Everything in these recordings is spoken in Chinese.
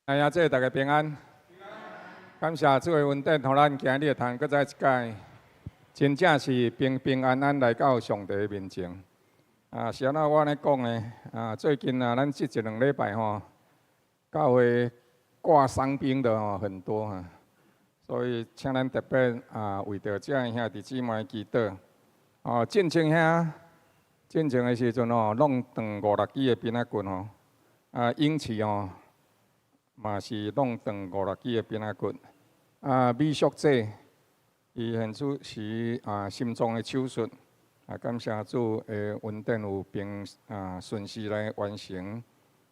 哎呀，这大家平安。感谢主的恩典，互咱今日通搁再一届，真正是平平安安来到上帝的面前。是安怎我安尼讲呢？最近咱这一两礼拜教会挂伤兵的很多所以请咱特别为着这兄弟姊妹祈祷。进前的时阵弄断5、6支的鞭仔棍勇气嘛是弄断5、6支的鞭仔棍。美术者伊现时心脏的手术，感谢主的恩典有顺势来完成。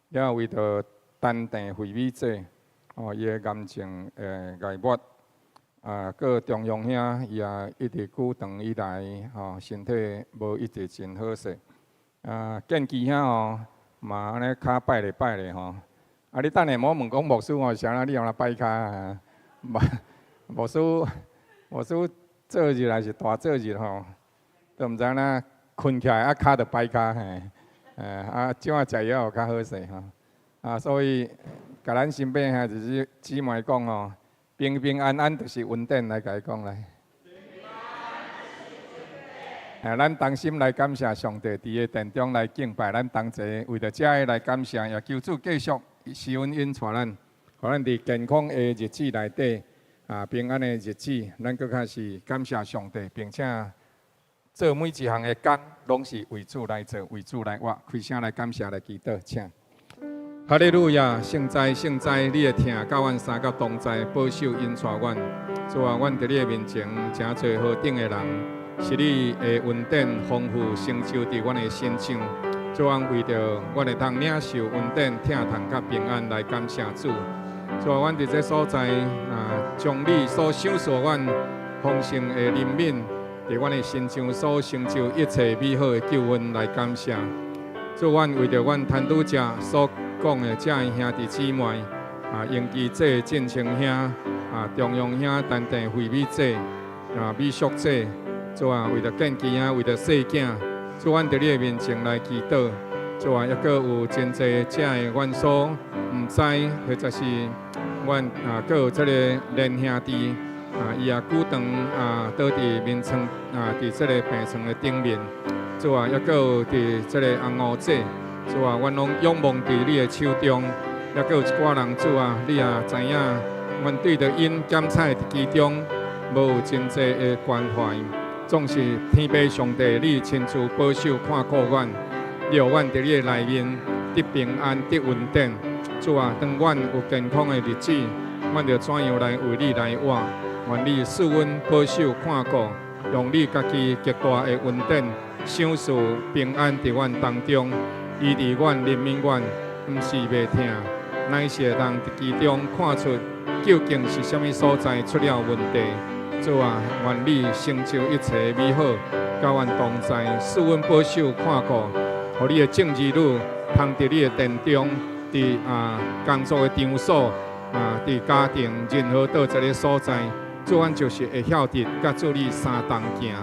也为着丹田会美者伊的癌症癌末个中庸兄伊也一直久长以来身体无一直真好势。建基兄嘛安尼骹摆咧你等下莫问讲牧师啥啦？你用来摆骹牧师做日还是大做日都毋知影困起来骹着摆骹怎啊食药较好势所以甲咱身边就是姊妹讲平平安安就是恩典来甲伊讲来。咱同心来感谢上帝，伫个殿中来敬拜，咱同齐为着这个来感谢，也求主继续施恩引带咱，互咱伫健康的日子内底平安的日子，咱搁较是感谢上帝，并且做每一项的工，拢是为主来做，为主来活。开声来感谢来祈祷，请。哈利路亚！圣哉，圣哉！你的疼甲阮三甲同在，保守引带阮。主啊，阮伫你的面前，真侪好顶的人，是你的恩典丰富成就伫阮的身上。主啊，为着阮会通领受恩典、疼痛甲平安来感谢主。主啊，阮伫这所在将你所享受阮丰盛的怜悯，伫阮的身上所成就一切美好的救恩来感谢。主，阮为着阮摊拄者所讲的这兄弟姊妹英基者、进清兄中庸兄、丹田会美者美术者，主啊，为着建基兄，为着细囝，主，阮伫你的面前来祈祷。主啊，抑阁有真侪这的阮所毋知，或者是阮阁有这个连兄弟伊也久长倒伫眠床伫这个病床的顶面。主啊，抑阁有伫这个红乌者。主啊，阮拢仰望伫你的手中，也阁有一寡人，主啊，你也知影，阮对着因检采其中，无有真济的关怀，总是天父上帝，你亲自保守看顾阮，让阮伫你的内面得平安得稳定。主啊，当阮有健康的日子，阮着怎样来为你来活？愿你赐阮保守看顾，用你家己极大的恩典，赏赐平安伫阮当中。医治阮、怜悯阮，毋是袂疼，乃是会当伫其中看出究竟是啥物所在出了问题。主啊，愿你成就一切美好，甲阮同在，赐阮保守看顾，互你的正义女通伫你的殿中，伫工作的场所伫家庭任何倒一个所在，主阮就是会晓得甲主你相同行。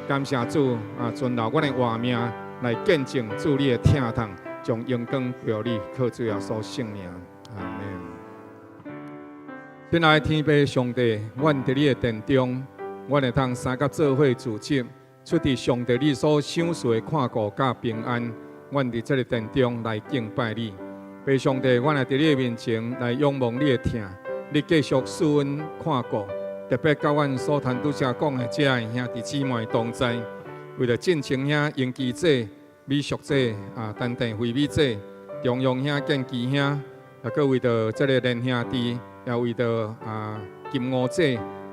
感谢主存留阮的活命。来见证主你的疼痛，将阳光表你，靠主耶稣圣名，阿门。亲爱的天父上帝，阮伫你的殿中，阮会通三甲做伙自责，出伫上帝你所赏赐的看顾甲平安。阮伫这个殿中来敬拜你，父上帝，阮来伫你的面前来仰望你的疼，你继续赐阮看顾，特别甲阮所谈拄则讲的这兄弟姊妹同在。为了进清兄、英基者、美术者丹田会美者、中庸兄、建基兄，也搁为着这个连兄弟，也为着金乌者，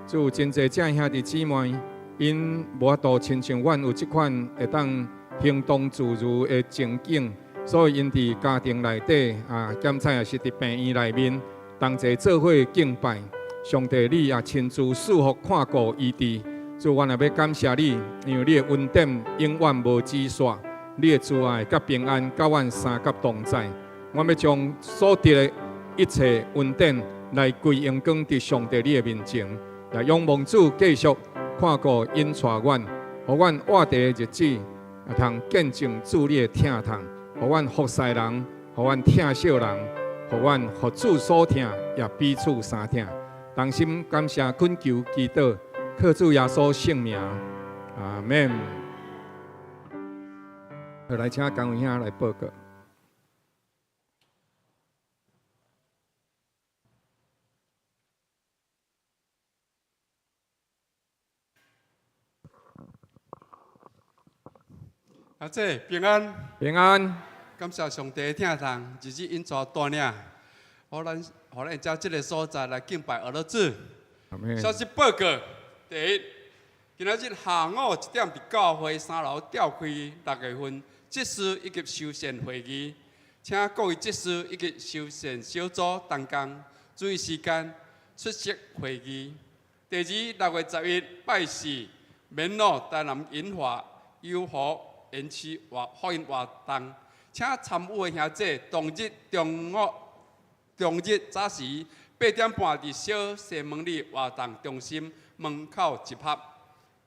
主真侪这兄弟姊妹，因无法度亲像阮有这款会当行动自如的情景，所以因伫家庭内底检采也是伫病院内面，同齐做伙敬拜。上帝，你也亲自赐福看顾医治。主，阮也要感谢你，因为你的恩典永远无止煞，你的慈爱甲平安甲阮三甲同在。我要将所得的一切恩典来归荣光伫上帝你的面前，也仰望主继续看顾引带阮，互阮活地的日子也通见证主你的疼痛，互阮服侍人，互阮疼惜人，互阮互主所听，也彼此相听。同心感谢恳求祈祷，靠主耶稣圣名，阿门。好，来请江伟兄来报告。阿姐平安，平安，感谢上帝听堂，日日因带带领，互咱遮即个所在来敬拜俄罗斯。消息报告：第一，今仔日下午1点，伫教会3楼召开6月份祭司以及修宪会议，请各位祭司以及修宪小组同工注意时间出席会议。第二，6月11日拜四，免路台南银华友好园区福音活动，请参与的兄弟中日早时8点半伫小西门里活动中心门口集合，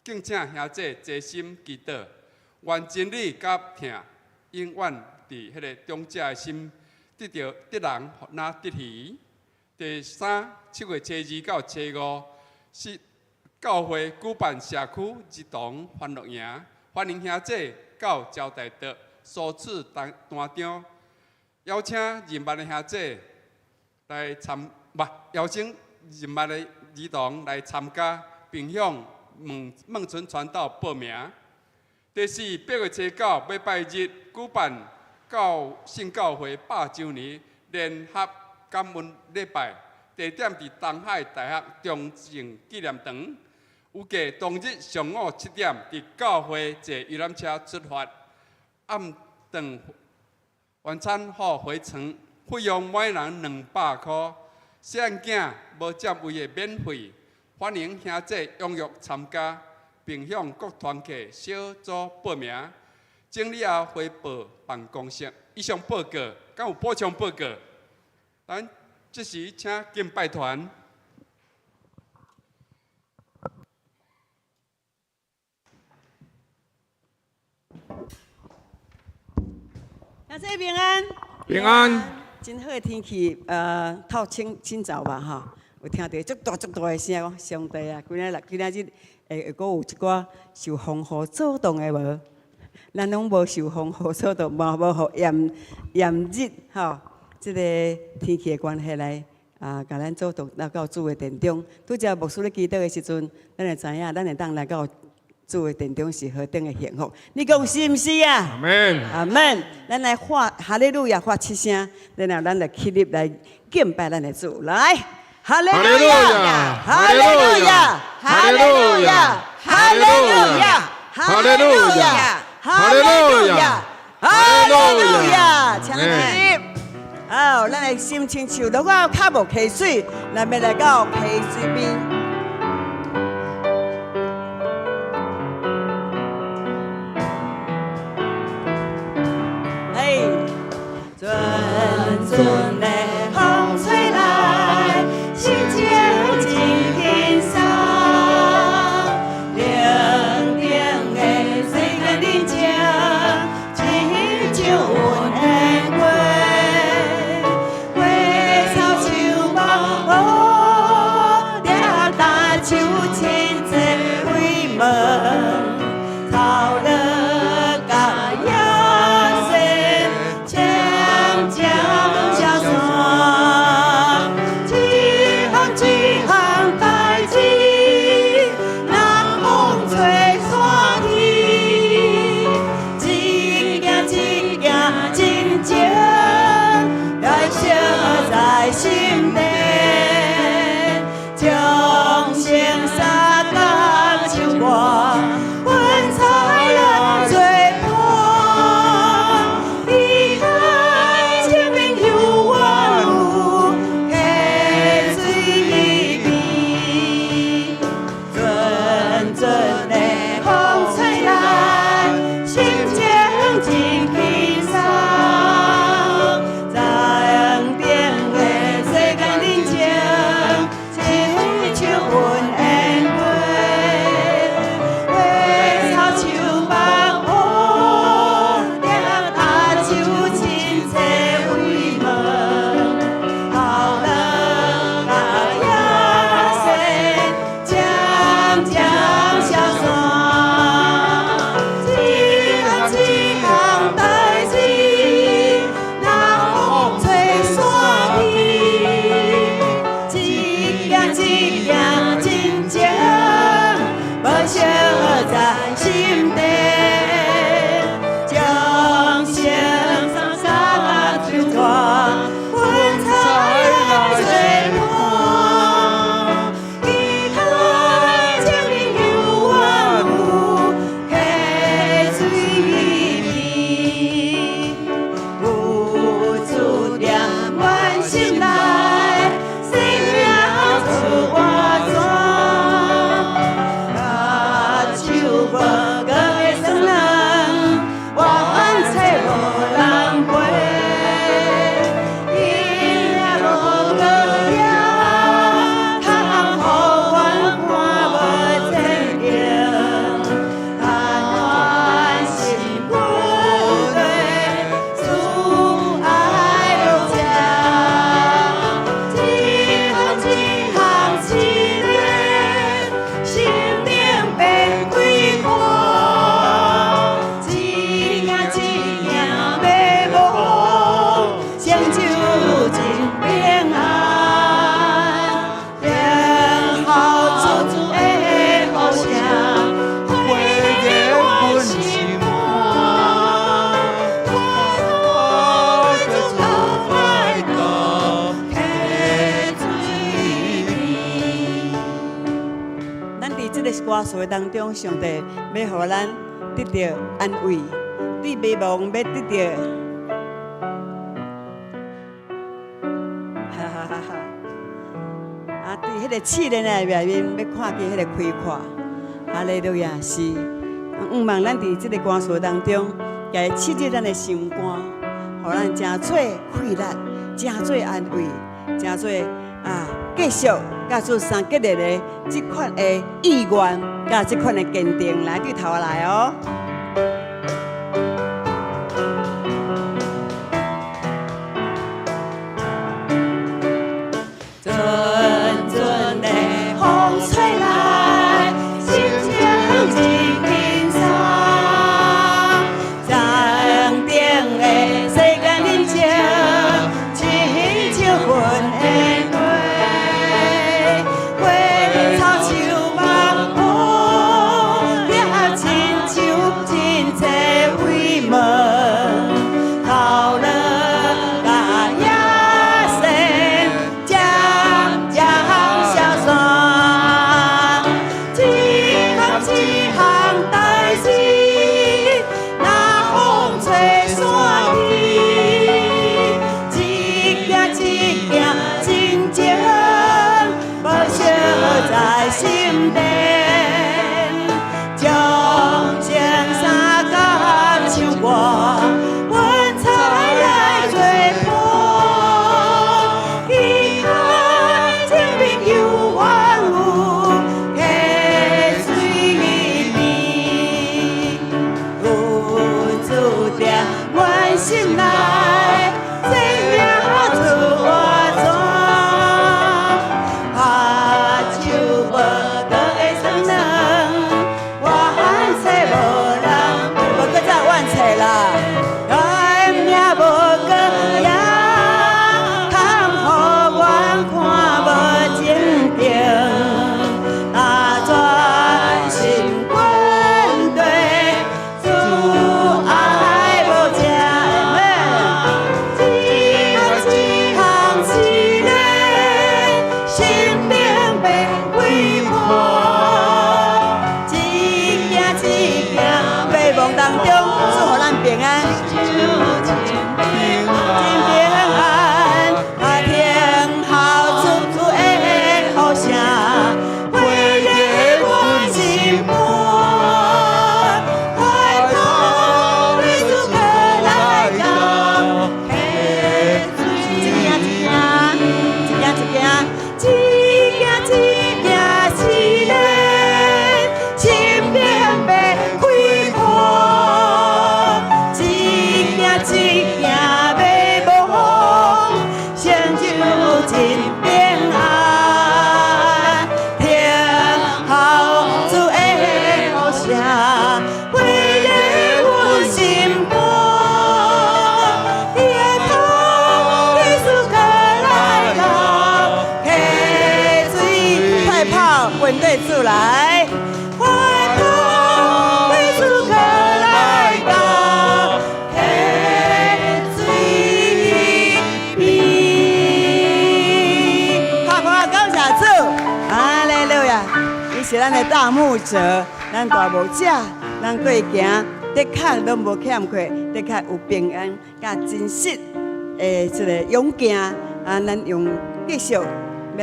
敬请兄弟齐心祈祷，愿真理甲疼永远伫迄个中者的心得人那得喜。第三，7月初2到初5是教会举办社区儿童欢乐营，欢迎兄弟到招待桌所处单张，邀请入捌的兄弟来邀请入捌的儿童来参加，并向孟村传道报名。第四，8月初9礼拜日举办信教会100周年联合感恩礼拜，地点伫东海大学中正纪念堂。预计当日上午7点，伫教会坐游览车出发，暗顿晚餐后回程，费用每人200块。细汉囝无占位的免费，欢迎兄弟踊跃参加，并向各团体小组报名。整理后回报办公室。以上报告，敢有补充报告？咱这时请敬拜团。大家平安，平安。真好的天气，透清早吧哈，有听到足大的声哦，上帝啊！今仔日会阁有一寡受风雨躁动的无？咱拢无受风雨躁动，嘛无互炎热吼，即个天气的关系来甲咱躁动来到主的殿中。拄则牧师咧祈祷的时阵，咱会知影，咱会当来到主的殿中是何等的幸福。你讲是毋是啊？阿门，阿门。咱来发哈利路亚发7声，然后咱来起立来敬拜咱的主。来，哈利路亚，哈利路亚，哈利路亚，哈利路亚，哈利路亚，哈利路亚，哈利路亚，请起。好，咱来心清笑，如果脚无溪水，咱要来到溪水边。阵阵的风吹来，心情真轻松。冷冷的世间人情，亲像云烟过。花草树木，掠大树亲切为门。草乐甲野生，锵锵下山，一项代志，南风吹山去，一件真情，来写在心底，将声沙干唱我。歌词当中，上帝要互咱得到安慰，对迷茫要得到，哈哈哈哈！啊，对迄个试炼的内面要看见迄个开阔，哈利路亚是。毋望咱伫即个歌词当中，家刺激咱的心肝，互咱真做快乐，真做安慰，真做继续甲做三结合的即款的意愿，甲即款的坚定来对头来哦。阵阵的风吹来，心情真轻松。山顶的世界人情，亲像云的花，花草树木好，也亲像真济位门，头了甲野生，渐渐消散，一项一项代志。在心田，将青山甲唱歌，云彩来作伴，期待情朋友万有，溪水里面，有注定阮心内，生命出我转。对出来，回头对出客来到溪水边。好，感谢主，哈利路亚！伊是咱的大牧者，咱大牧者，咱过行的确拢无欠缺，的确有平安，甲真实的这个勇敢咱用继续要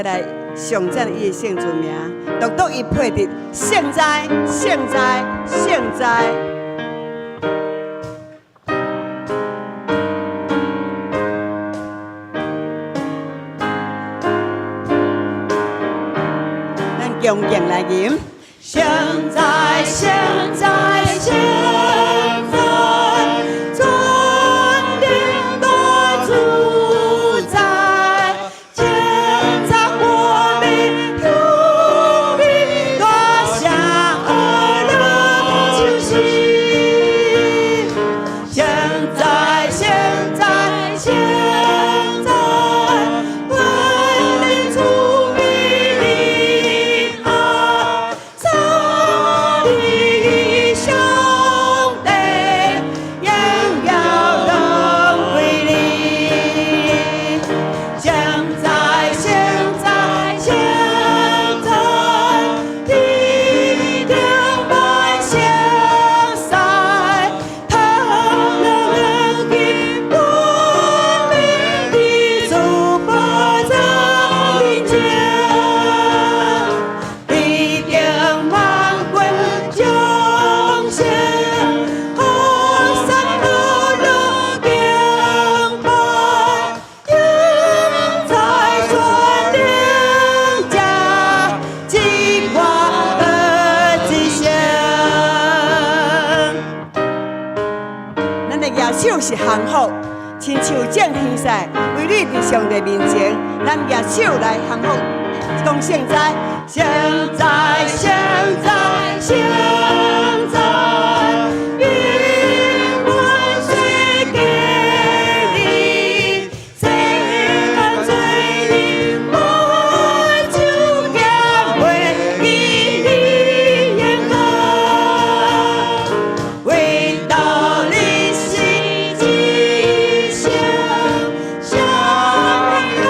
来。上赞伊的圣主名，独独伊配得圣哉，圣哉，圣哉。咱恭敬来吟，圣哉，圣哉，圣哉，尊顶多主宰。咱的右手是幸福，亲像正天使，为你伫上帝面前，咱右手来幸福。讲现在，现在，现在，现在，愿万岁给你，谁敢罪你，我就要为你眼光，为道理心吉祥，向荣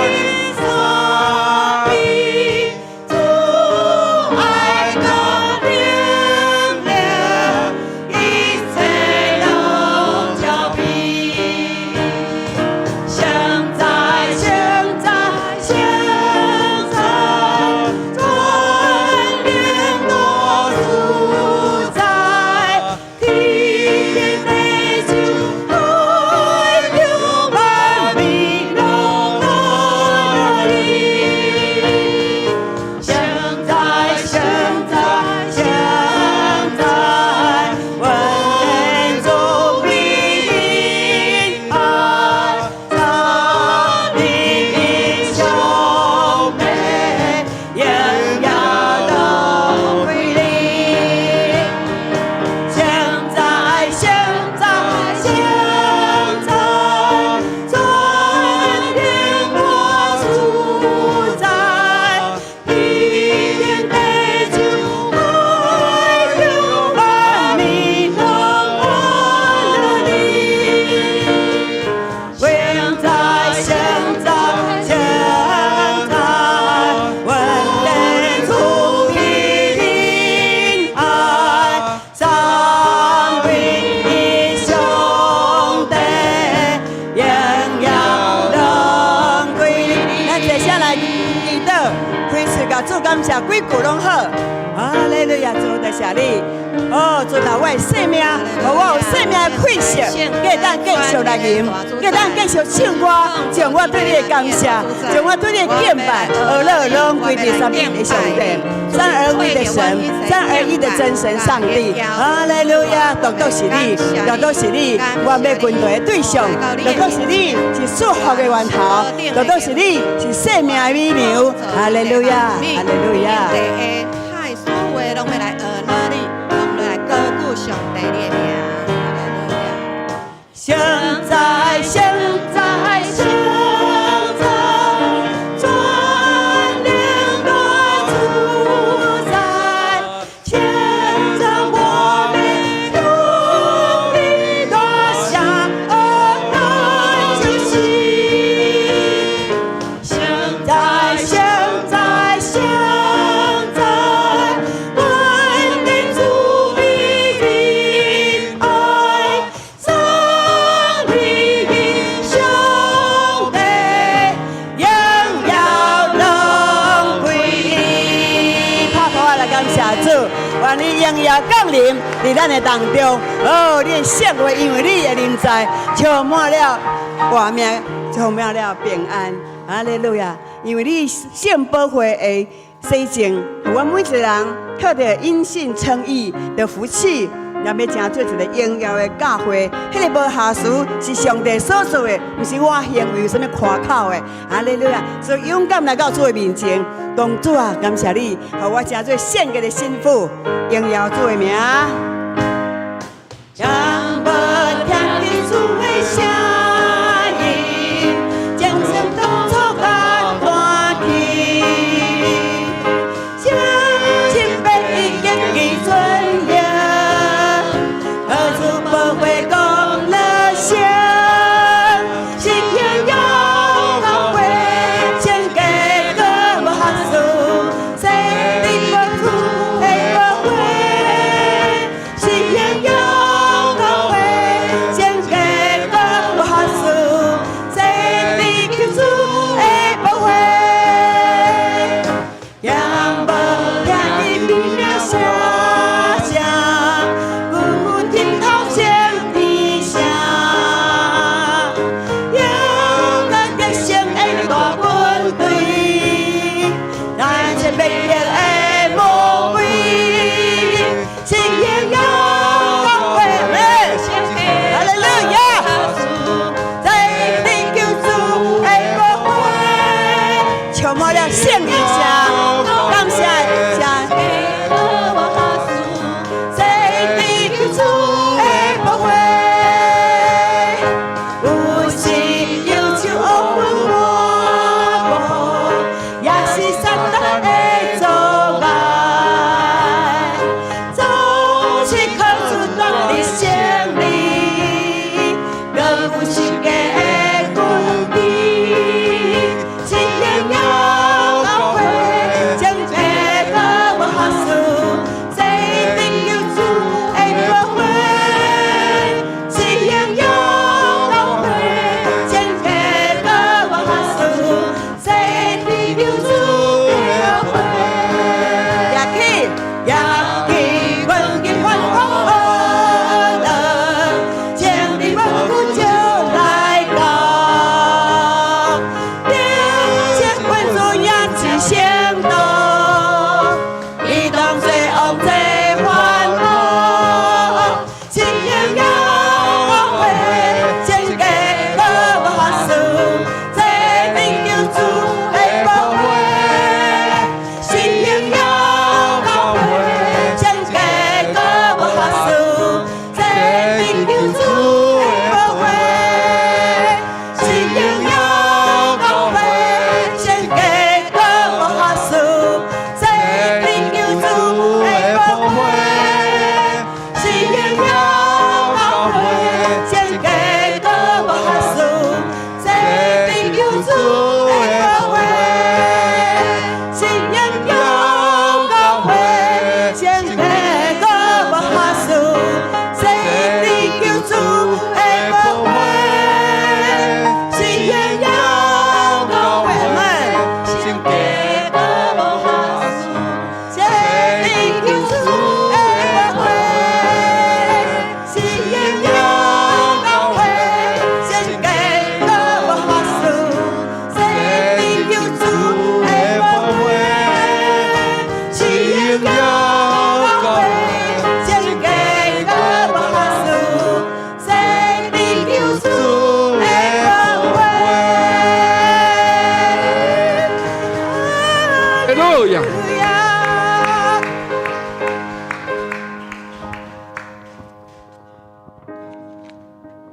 誉所比，主爱的力量，一切都交俾。现在，现在，现在，专连我主宰，天天地就爱有万米龙那里。现在，现在，现在，万天中平安，上帝英雄美，荣耀都归你。现在，现在，现在，专连我主宰，天天地就爱有万米龙我里。现在，现在，现在，万天主平安，上帝英雄的荣耀拢归你。咱接下来祈祷，开始甲主感谢，几句拢好。哈利路亚，主多谢你。哦，主啊，我的生命，互我有生命的气息，叫咱继续来吟，叫咱继续唱歌，将我对你的感谢，将我对你的敬拜，而乐拢归第三位的上帝，三而一的神，三而一的真神上帝。哈利路亚，独独是你，独独是你，我要军队的对象，独独是你，是祝福的源头，独独是你，是生命的美牛。哈利路亚，哈利路亚。海所有的拢要来学你，拢要来高举上帝你的名。现在，现在，现在，专连我主宰，牵着我们用力夺下恩救赎。现在，现在，现在，万天主必定爱，上帝英雄的荣耀拢归你。拍鼓来感谢主，愿你荣耀降临伫咱的当中。哦，你的圣话因为你的临在，充满了活命，充满了平安。哈利路亚！因为你圣宝血的洗净，互阮每一个人靠着因信称义的福气，也要成做一个荣耀的教会。迄个无下事是上帝所做的，毋是我行为有啥物夸口的。哈利路亚！所以勇敢来到主的面前，当主啊，感谢你，互我成做圣洁的心腹，荣耀主的名。让我听见主的声音，将生动作感欢喜，相信被给予尊严，何处不会讲了声，信仰要高贵，献给各国哈苏，谁的国土黑不会，信仰要高贵。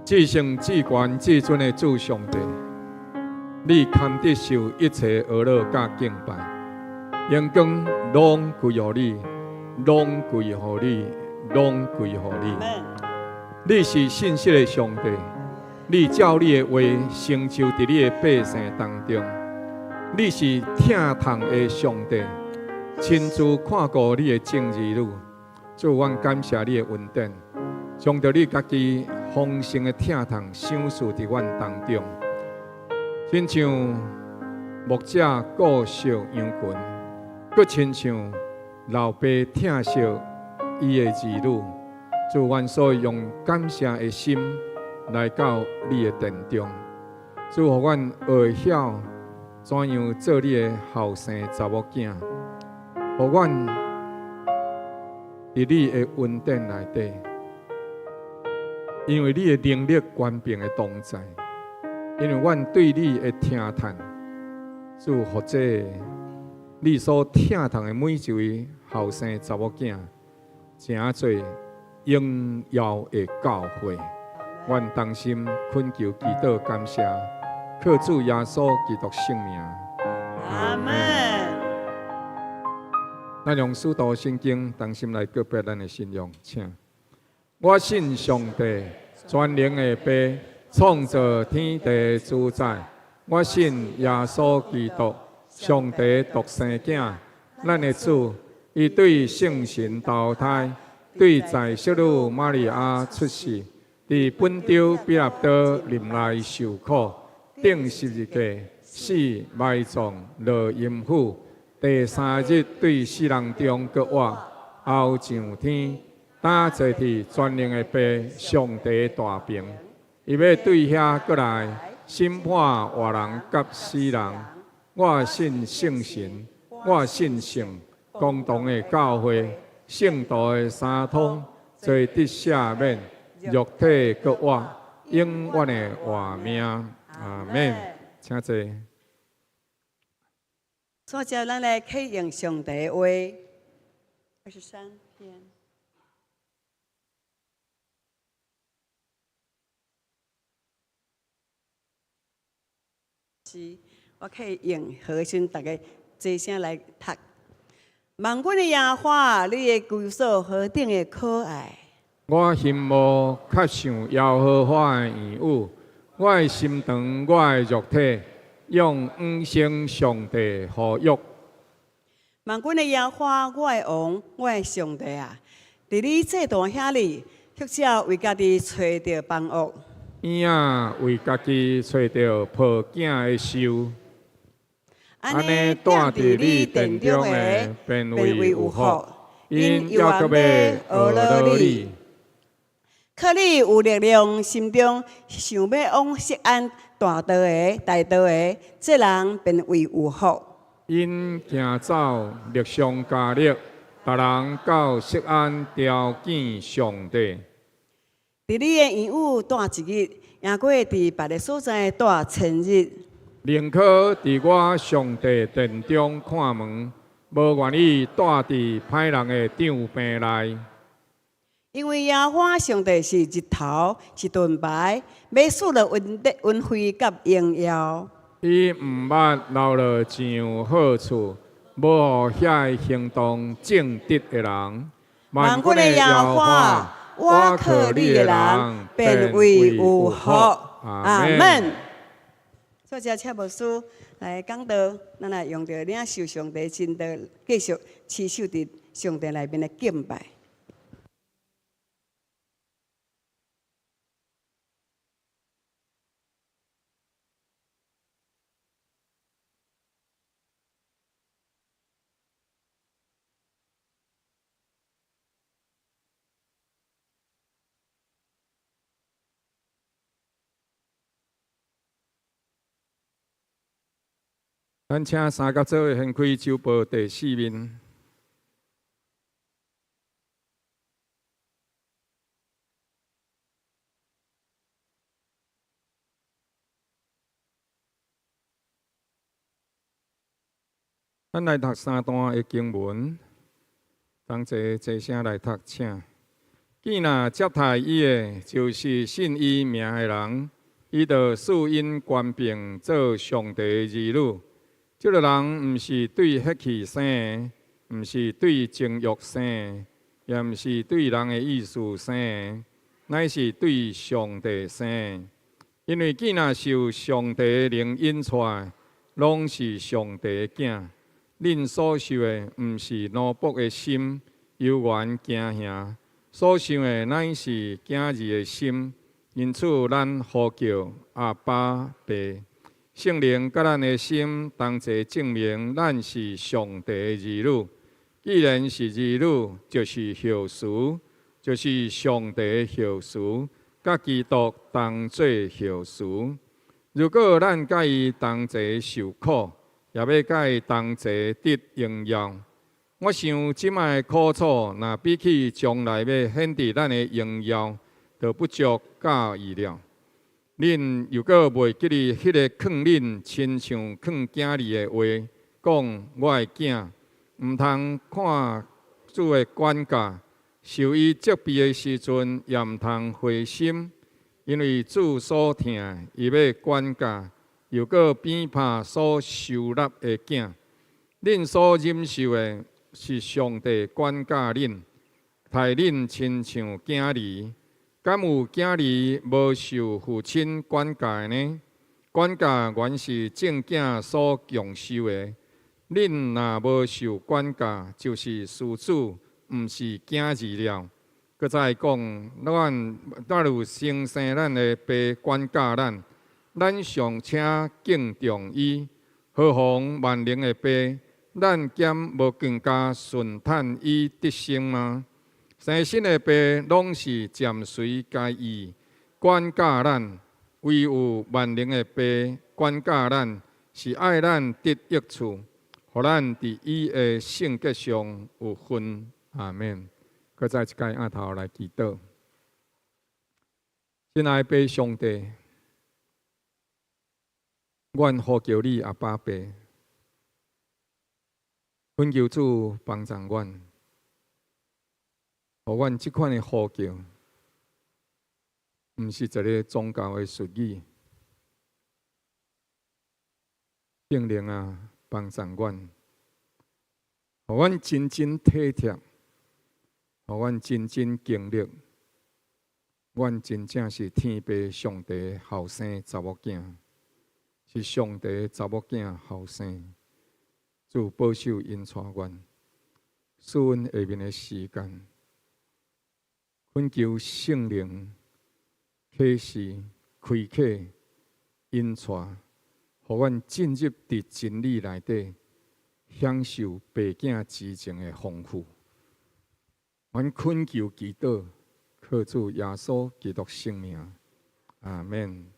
至圣至高至尊的主上帝，你堪得受一切恶乐甲敬拜，荣光拢归乎你，拢归乎你，拢归乎你。你是信实的上帝，你照你的话成就伫你的百姓当中。你是疼痛的上帝，亲自看顾你的正义女。主，阮感谢你的恩典，将着你家己丰盛的疼痛赏赐伫阮当中，亲像牧者顾惜羊群，搁亲像老爸疼惜伊的儿女。主，阮所用感谢的心来到你的殿中，主，互阮学晓怎样做你的后生查某囝，互阮伫你的恩典内底，因为你的能力权柄的同在，因为阮对你的疼叹，主，或者你所疼痛的每一位后生查某囝，诚侪荣耀的教会，阮同心恳求祈祷感谢，靠主耶稣基督圣名。阿门。咱用使徒圣经同心来告别咱的信仰，请。我信上帝，全能的爸，创造天地主宰。我信耶稣基督，上帝独生囝，咱的主，伊对圣神投胎，对在小女玛利亚出世，伫本州比拉多林内受苦，钉十字架，死埋葬，落阴府。第三日对死人中搁活，后上天，打坐伫全能的爸上帝大屏，伊要对遐过来审判活人甲死人。我信圣神，我信圣共同的教会，圣道的三通，罪得赦免，肉体搁活，永远的活命。阿门。请坐。所以咱来启用上帝的话，23篇。是，我可以用和声，大家坐声来读。万军的耶和华，你的居所何等的可爱！我心无较像耶和华的言语，我的心肠，我的肉体。用永生上帝呼吁，万军的耶和华，我的王，我的上帝啊！伫你这段遐里，或者为家己找到帮恶，婴仔为家己找到抱囝的手，安尼住伫你殿中的，便为有福，因要阁要学了你。靠你有力量，心中想要往锡安大道的、大道的，这人便为有福。因行走力上加力，逐人到锡安朝见上帝。伫你的言语住一日，也过伫别个所在住千日。宁可伫我上帝殿中看门，无愿意住伫歹人的帐棚内。因为耶和华上帝是日头，是盾牌，要赐了恩惠甲荣耀。伊毋捌留落上好处，无互遐行动正直的人。万军的耶和华，我靠你的人，便为有福。阿门。作者请牧师来讲道，咱来用着领受上帝真道，继续持守伫上帝内面的敬拜。咱请三甲做掀开周报第4面。咱来读3段的经文，同齐声来读，请。既若接待伊的，就是信伊名的人，伊就赐因官并做上帝的儿女。这个人毋是对血气生的，毋是对情欲生的，也毋是对人的意思生的，乃是对上帝生的。因为既若受上帝的灵引出来，拢是上帝的囝。恁所受的，毋是奴仆的心，犹原惊吓；所想的，乃是囝儿的心。因此，咱呼叫阿爸爸。圣灵甲咱的心同齐证明，咱是上帝的儿女。既然是儿女，就是后嗣，就是上帝的后嗣，甲基督同做后嗣。如果咱甲伊同齐受苦，也要甲伊同齐得荣耀。我想，即摆苦楚，若比起将来要显示咱的荣耀，就不足介意了。恁如果袂记哩迄个劝恁亲像劝囝儿的话，讲我的囝，毋通看主的管教，受伊责备的时阵，也毋通灰心，因为主所疼，伊要管教，又搁鞭拍所受纳的囝。恁所忍受的是上帝管教恁，待恁亲像囝儿。敢有囝儿无受父亲管教的呢？管教原是正囝所强受的。恁若无受管教，就是事主，毋是囝儿了。搁再讲，咱有先生咱的爸管教咱，咱尚且敬重伊，何况万能的爸？咱兼无更加顺叹伊得生吗？生身的爸，拢是渐随家意管教咱；唯有万能的爸管教咱，是爱咱得益处，互咱伫伊的圣洁上有份。阿免。搁再一摆额头来祈祷。亲爱的爸上帝，阮呼叫你阿爸爸，恳求主帮助阮。互阮即款的呼叫，毋是一个宗教的术语。圣灵啊，帮助阮，互阮真真体贴，互阮真真经历，阮真正是天父上帝后生查某囝，是上帝查某囝后生。主保守因带阮，赐阮下面的时间。恳求圣灵启示、开启、引带，互阮进入伫真理内底，享受爸囝之情的丰富。阮恳求祈祷，靠主耶稣基督圣名，阿免。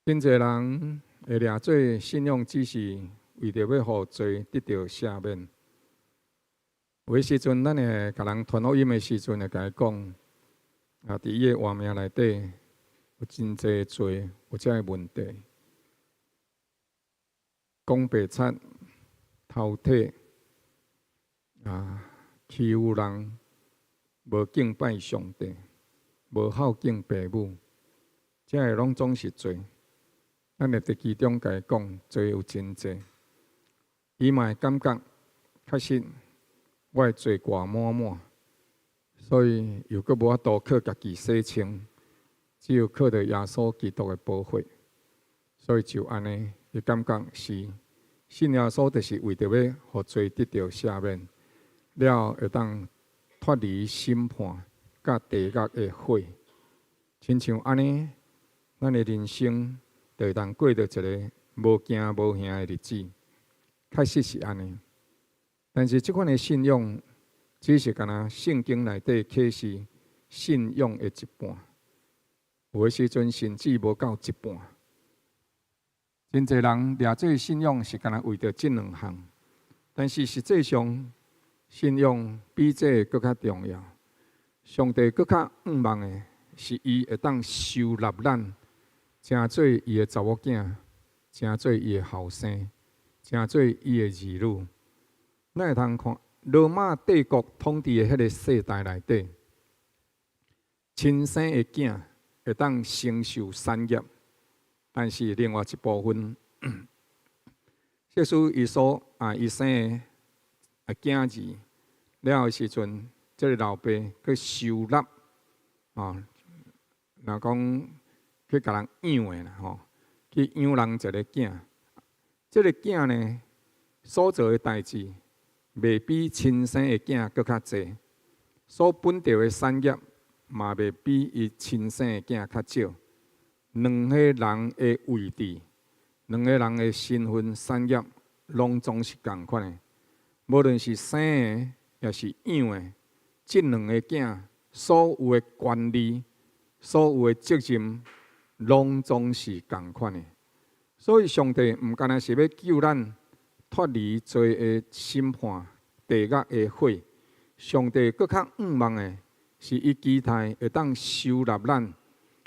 真侪人会掠做信仰指示。为着要互罪得到赦免，有诶时阵，咱会甲人传福音诶时阵，会甲伊讲，伫伊诶活命内底有真侪罪，有遮个问题，讲白贼、偷窃欺负人，无敬拜上帝，无孝敬父母，遮个拢总是罪。咱会伫其中甲伊讲，罪有真侪。伊嘛会感觉，确实我的罪过满满，所以又阁无法度靠家己洗清，只有靠着耶稣基督的宝血。所以就安尼，伊感觉是信耶稣，就是为着要互罪得到赦免，了会当脱离审判甲地狱的火。亲像安尼，咱的人生就会当过着一个无惊无吓的日子。确实是安尼，但是这款的信仰只是干那圣经内底启示信仰的一半，有诶时阵甚至无到一半。真侪人掠做信仰是干那为着这两项，但是实际上信仰比这更较重要。上帝更较仰望的是伊会当收纳咱，成做伊的查某囝，成做伊的后生。成做伊的儿女。咱会通看罗马帝国统治的迄个世代内底，亲生的囝会当承受产业，但是另外一部分，即使伊生的囝儿了的时阵，即个老爸去收纳若讲去甲人养的啦吼，去养人一个囝，即个囝呢所做的代志，袂比亲生的囝搁较济，所本着的产业嘛袂比伊亲生的囝较少。两个人的位置，两个人的身份、产业，拢总是共款的。无论是生的，也是养的，即两个囝所有的权利、所有的责任，拢总是共款的。所以上帝毋干那是要救咱脱离罪的审判、地狱的火，上帝搁较仰望的是伊期待会当收纳咱，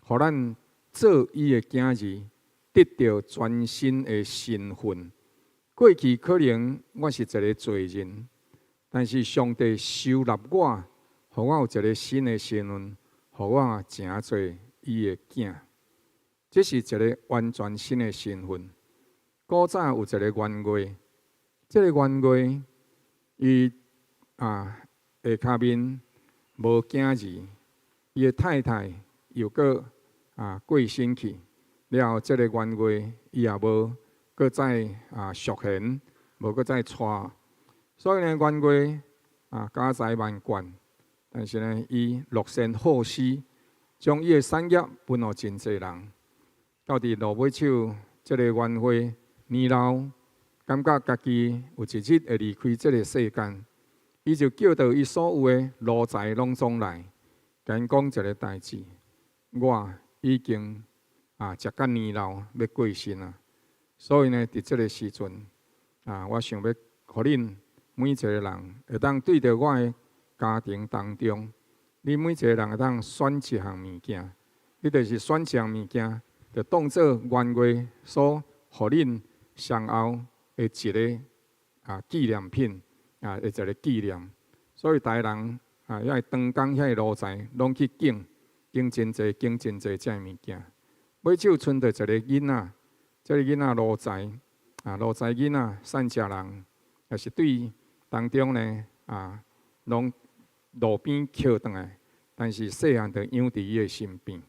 互咱做伊的囝儿，得到全新的身份。过去可能我是一个罪人，但是上帝收纳我，互我有一个新的身份，互我成做伊的囝。这是一个完全新的身份。古早有一个冤家，这个冤家伊下骹面无囝儿，伊的太太又搁过身去，了后这个冤家伊也无搁再续弦，无搁再娶，所以呢，冤家家财万贯，但是呢，伊乐善好施，将伊的产业分予真济人。到底落尾手，这个冤家年老，感觉家己有一日会离开这个世间，伊就叫到伊所有的奴才拢总来，甲因讲一个代志：我已经食到年老，要过身啊。所以呢，伫这个时阵我想要互恁每一个人会当对着我的家庭当中，你每一个人会当选一项物件，你就是选一项物件。就当作冤家所互恁上后的一个纪念品的一个纪念。所以大人遐当工遐奴才拢去敬真济这物件。尾手剩着一个囡仔，这个囡仔奴才囡仔善食人，也是对当中呢拢路边捡倒来，但是细汉就养伫伊的身边。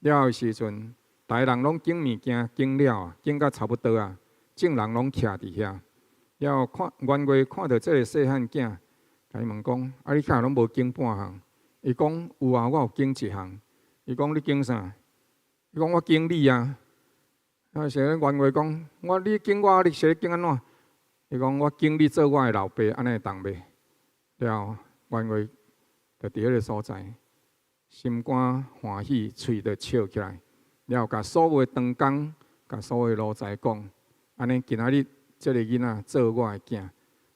了后时阵。大人拢拣物件，拣了拣到差不多啊，众人拢徛伫遐。了后看冤家看到这个细汉囝，甲伊问讲：你徛拢无拣半项？伊讲：有啊，我有拣一项。伊讲：你拣啥？伊讲：我拣你啊。时冤家讲：你拣我，你是拣安怎？伊讲：我拣你做我的老爸，安尼会当袂？了后冤家就伫迄个所在，心肝欢喜，喙就笑起来。了后，甲所有的长工，甲所有的奴才讲，安尼今仔日这个囡仔做我的囝，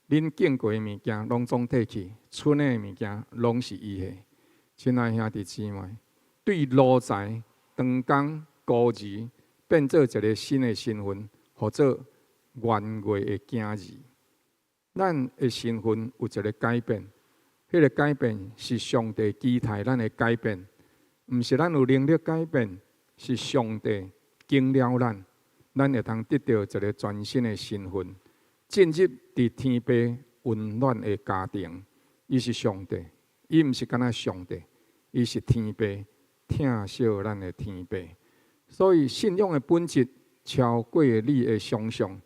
恁敬过的物件拢总摕去，剩的物件拢是伊的。亲爱兄弟姊妹，对奴才、长工、孤儿，变做一个新的身份，或者冤家的囝儿，咱的身份有一个改变。迄个改变是上帝期待咱的改变，毋是咱有能力改变。是上帝经了咱会通得到一个全新的身份，进入伫天父温暖的家庭。伊是上帝，伊毋是干那上帝，伊是天父，疼惜咱的天父。所以信仰的本质超过你的想象，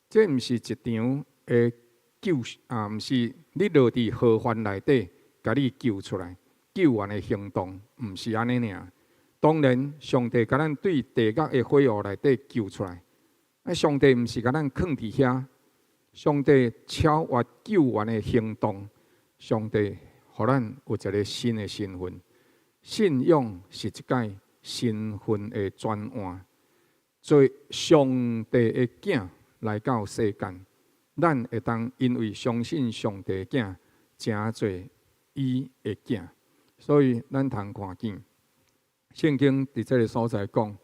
这毋是一场的救毋是你落伫河患内底，甲你救出来救援的行动，毋是安尼尔。当然，上帝甲咱对地狱的火湖内底救出来。上帝毋是甲咱囥伫遐，上帝超越救援的行动，上帝互咱有一个新的身份。信仰是一届身份的转换，做上帝的囝来到世间，咱会当因为相信上帝的囝，成做伊的囝。所以，咱通看见。圣经伫这个所在讲，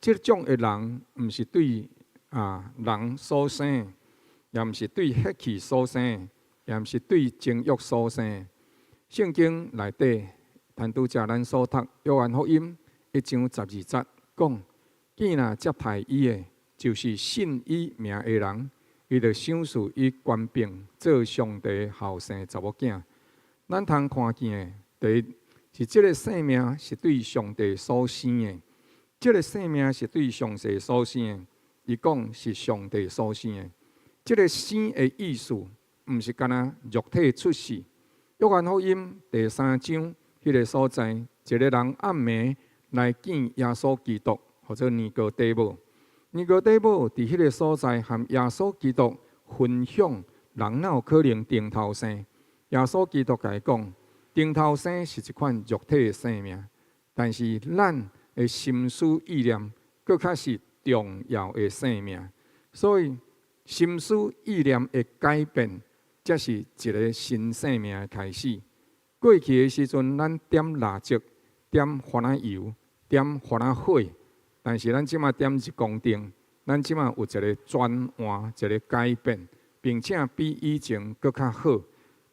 这种的人毋是对人所生，也毋是对血气所生的，也毋是对情欲所生的。圣经内底，谈拄则咱所读《约翰福音》1章12节讲：见若接待伊的，就是信伊名的人，伊就赏赐伊权柄做上帝后生查某囝。咱通看见的，第一是这个生命是对上帝所生的，这个生命是对上帝所生的。伊讲是上帝所生的。这个生的意思，毋是干那肉体出世。约翰福音第3章迄个所在，一个人暗暝来见耶稣基督，或者尼哥底母。尼哥底母伫迄个所在，和耶稣基督分享人哪有可能顶头生？耶稣基督甲伊讲，顶头生是一款肉体的生命，但是咱的心思意念，佫较是重要的生命。所以心思意念的改变，才是一个新生命的开始。过去的时阵，咱点蜡烛、点橄榄油、点橄榄火，但是咱即马点日光灯，咱即马有一个转换，一个改变，并且比以前佫较好。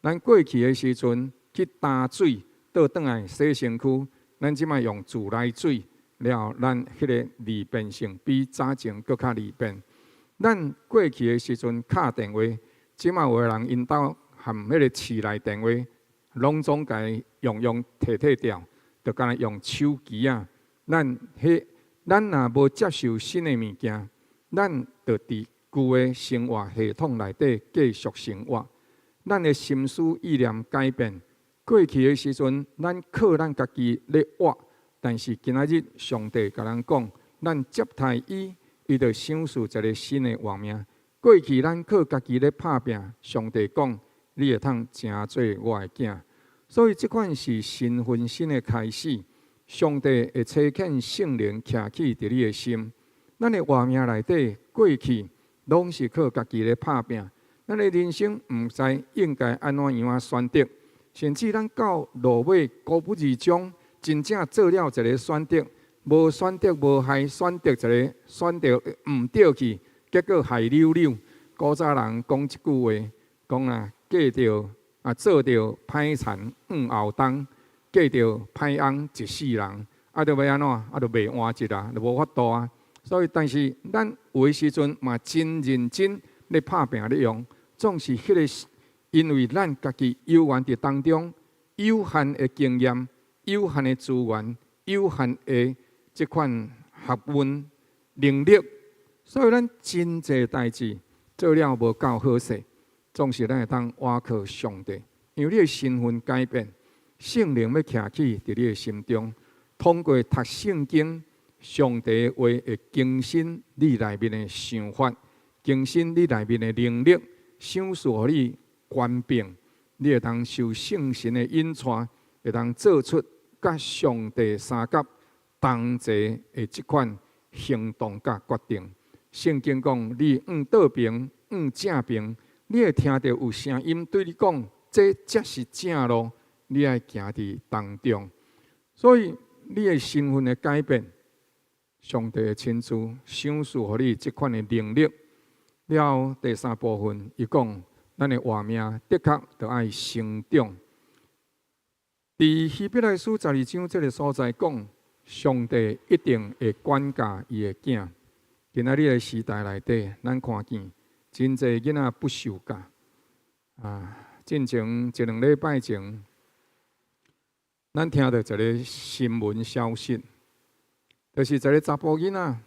咱过去的时阵去打水，倒转来洗身躯，咱即马用自来水了，咱迄个利便性比早前佫较利便。咱过去的时阵敲电话。即马有个人因兜含迄个市内电话，拢总甲用摕掉，就干用手机啊。咱若无接受新的物件，咱就伫旧的生活系统内底继续生活。咱的心思意念改变，过去的时阵，咱靠咱家己咧活，但是今仔日上帝甲咱讲，咱接待伊，伊就赏赐一个新的活命。过去咱靠家己咧拍拼，上帝讲你会通成做我的囝，所以即款是身份新的开始。上帝会差遣圣灵徛起伫你的心。咱的活命内底，过去拢是靠家己咧拍拼，咱的人生毋知应该安怎样选择，甚至咱到落尾孤不二终，真正做了一个选择，无选择无害，选择一个选择毋对去。结果害溜溜，古早人讲一句话，讲啊，嫁着做着歹田后冬，嫁着歹翁一世人，就要安怎？就袂换一啦，就无法度啊。所以，但是咱有诶时阵嘛，真认真咧拍拼咧用，总是迄个，因为咱家己有限伫当中，有限诶经验、有限诶资源、有限诶即款学问能力。所以，咱真侪代志做了无够好势，总是咱会当倚靠上帝，因为你的身份改变，圣灵要徛起伫你的心中，通过读圣经，上帝的话会更新你内面的想法，更新你内面的能力，赏赐予你权柄，你会当受圣神的引带，会当做出甲上帝三甲同齐的即款行动甲决定。圣经讲，你倒边正边，你会听到有声音对你讲，这才是正路，你爱行伫当中。所以你的身份的改变，上帝的亲自赏赐予你这款的能力。了第三部分，伊讲，咱的活命的确就爱成长。伫希伯来书12章这个所在讲，上帝一定会管教伊的囝。今仔日的时代内底，咱看见真侪囡仔不受教。进前一两礼拜前，咱听到一个新闻消息，就是一个查甫囡仔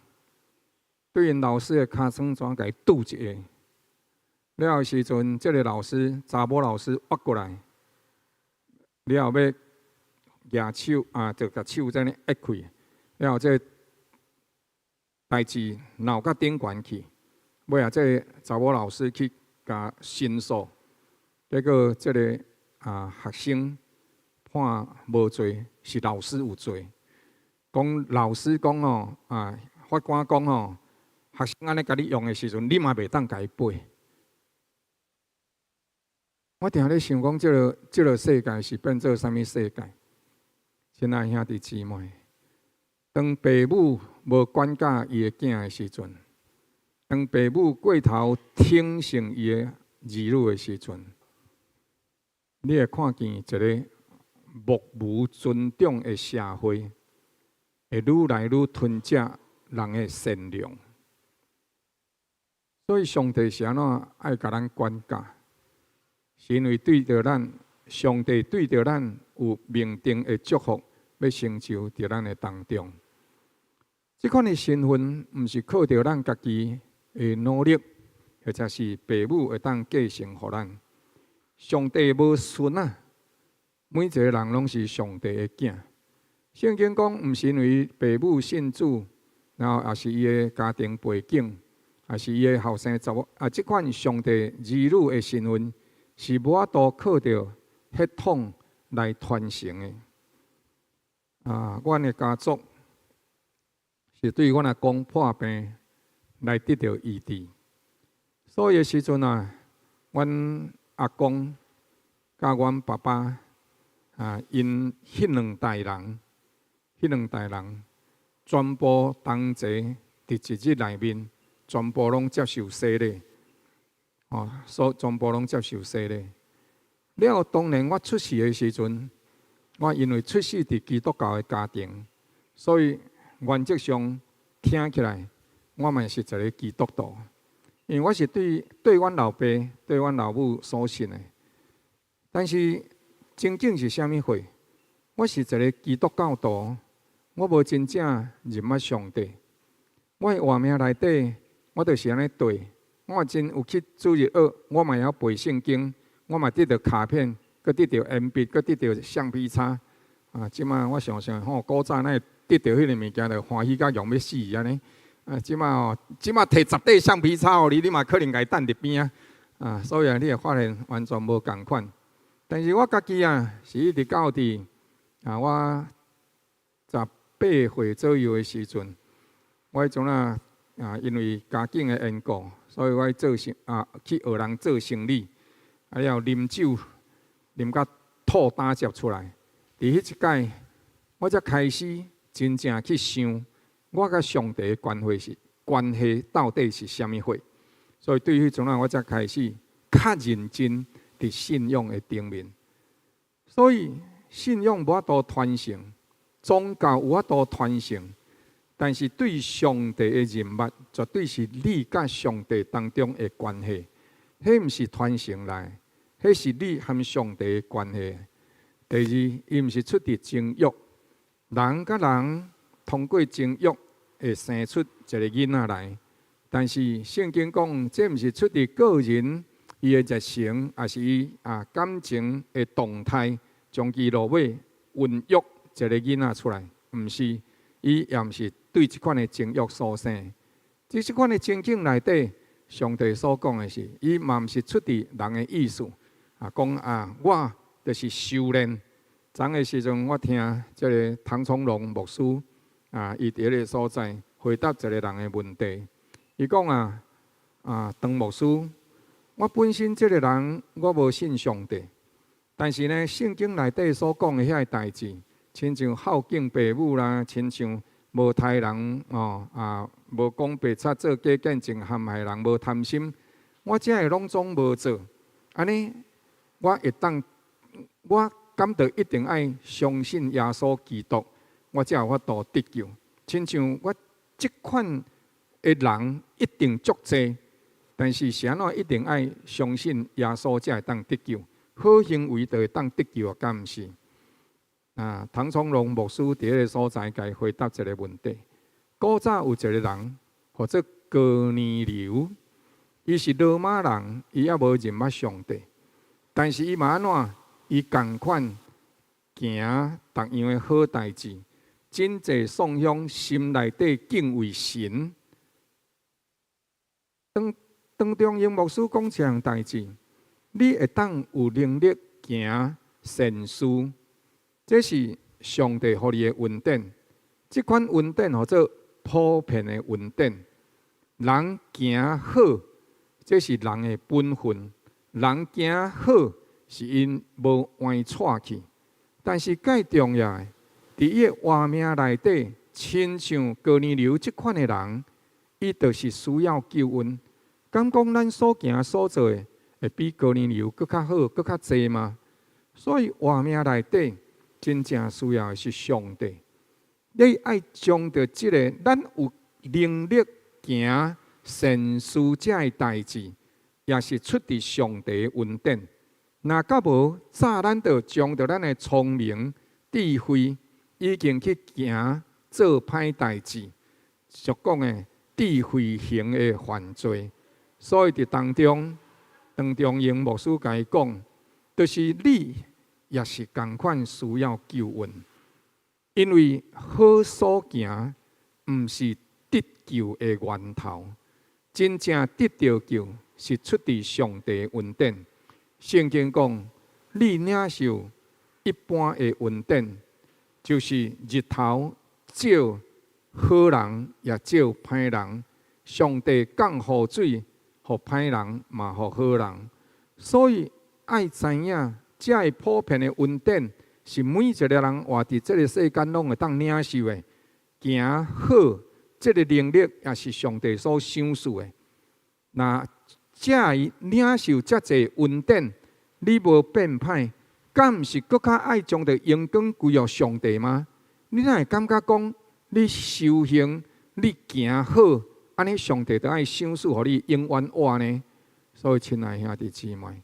对因老师的尻川怎甲伊拄一下，了后时阵，这个查某老师挖过来，了后要举手就甲手在那压开，了后这代志闹到顶悬去，尾啊，这个查某老师去甲申诉，结果这个学生判无罪，是老师有罪。讲老师讲法官讲学生安尼甲你用的时阵，你嘛袂当甲伊背。我定咧想讲，这个世界是变做啥物世界？亲爱兄弟姊妹，当父母无管教伊的囝的时阵，当父母过头挺性伊的儿女的时阵，你会看见一个目无尊重的社会，会愈来愈吞噬人的善良。所以上帝是安怎爱甲咱管教，是因为对着咱，上帝对着咱有命定的祝福，要成就伫咱的当中。这款的身份，毋是靠着咱家己的努力，或者是父母会当继承互咱。上帝无孙啊，每一个人拢是上帝的囝。圣经讲，毋是因为父母信主，然后也是伊的家庭背景，也是伊的后生查某啊，这款上帝儿女的身份，是无法度靠着血统来传承的。阮的家族是对阮阿公破病来得到医治，所以时阵阮阿公甲阮爸爸因迄两代人，全部同齐伫一日内面，全部拢接受洗礼，全部拢接受洗礼。了后，当然我出世的时阵，我因为出世伫基督教的家庭，所以原则上听起来，我嘛是一个基督徒。因为我是对阮老爸、对阮老母所信的。但是真正是啥物货？我是一个基督教徒，我无真正认捌上帝。我的活命内底，我就是安尼对。我真有去主日学，我嘛会背圣经，我嘛得到卡片，佮得到鉛笔，佮得到橡皮擦。即摆我想想古早那得到迄个物件，就欢喜甲用要死安尼。即摆摕10块橡皮擦互你嘛可能会等伫边所以你会发现完全无共款。但是我家己是一直到伫我18岁左右的时阵，我迄阵因为家境的缘故，所以我去学人做生意，了啉酒啉甲吐胆汁出来。伫迄一届，我才开始真正去想，我甲上帝的关系到底是啥物货？所以对迄阵我才开始较认真伫信仰的顶面。所以信仰无法度传承，宗教有法度传承，但是对上帝的认捌，绝对是你甲上帝当中的关系。迄毋是传承来，迄是你和上帝的关系。第二，伊毋是出自情欲，人甲人通过情欲会生出一个囡仔来。但是圣经讲，这毋是出自个人伊的热情，也是伊感情的动态，将其落尾孕育一个囡仔出来。毋是，伊也毋是对即款的情欲所生。即款的情景内底，上帝所讲的是，伊嘛毋是出自人的意思。讲我就是修炼。昨个时阵，我听即个唐崇荣牧师伊伫迄个所在回答一个人的问题。伊讲唐牧师，我本身即个人我无信上帝，但是呢，圣经内底所讲的遐个代志，亲像孝敬父母啦，亲像无杀人无讲白贼做假见证陷害人，无贪心，我这个拢总无做。安尼，我感到一定爱相信耶稣基督，我才有法度得救。亲像我即款的人一定足济，但是安怎一定爱相信耶稣才会当得救？好行为就会当得救啊？敢毋是？唐崇荣牧师伫迄个所在，甲伊回答一个问题。古早有一个人，或者哥尼流，伊是罗马人，伊也无认捌上帝，但是伊嘛安怎？伊同款行逐样的好代志，真济颂香，心内底敬畏神。当中英牧师讲这样代志，你会当有能力行善事，这是上帝予你的恩典。这款恩典叫做普遍的恩典。人行好，这是人的本分。人行好，是因无歪错去。但是更重要的，伫伊的活命内底，亲像哥尼流这款的人，伊就是需要救恩。敢讲咱所行所做的会比哥尼流更较好、更较济吗？所以活命内底真正需要的是上帝。你爱将着即个咱有能力行善事这的代志，也是出自上帝的恩典。若甲无早，咱就将着咱的聪明、智慧，已经去行做歹代志，俗讲的智慧型的犯罪。所以伫当中，唐中英牧师甲伊讲，就是你也是同款需要救恩，因为好所行，毋是得救的源头。真正得到救，是出自上帝的恩典。圣经讲，你领受一般的恩典，就是日头照好人也照歹人。上帝降雨水，互歹人嘛互好人。所以爱知影，这个普遍的恩典，是每一个人活伫这个世间拢会当领受的。行好，这个能力也是上帝所赏赐的。那这领受遮济恩典，你无变歹，敢毋是更较爱将着荣光归于上帝吗？你哪会感觉讲，你修行，你行好，安尼上帝就爱赏赐，互你永远活呢？所以，亲爱兄弟姊妹，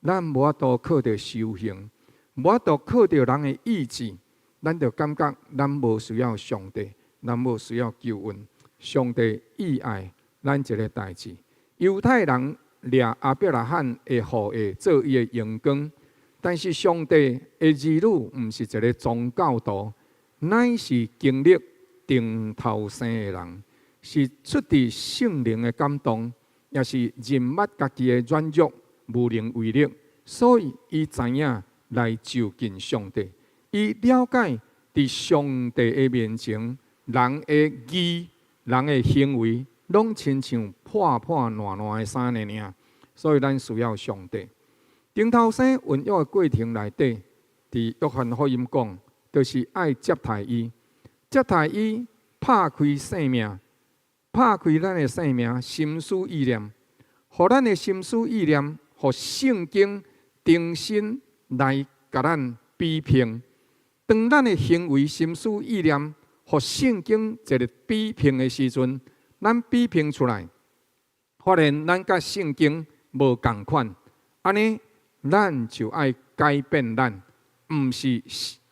咱无法度靠着修行，无法度靠着人的意志，咱就感觉咱无需要上帝，咱无需要救恩。上帝意爱咱一个代志。犹太人掠亚伯拉罕的后裔做伊的荣光，但是上帝的儿女毋是一个宗教徒，乃是经历定头生的人，是出自圣灵的感动，也是认捌家己的软弱无能为力，所以伊知影来就近上帝。伊了解伫上帝的面前，人的义、人的行为，拢亲像破破烂烂的衫呢尔。所以咱需要上帝。顶头生孕育的过程内底，伫约翰福音讲，就是爱接待伊，接待伊，拍开生命，拍开咱的生命，心思意念，互咱的心思意念，互圣经重新来甲咱比拼。当咱的行为、心思意念，互圣经一个比拼的时阵，咱比拼出来，发现咱甲圣经无共款，安尼咱就爱改变咱，毋是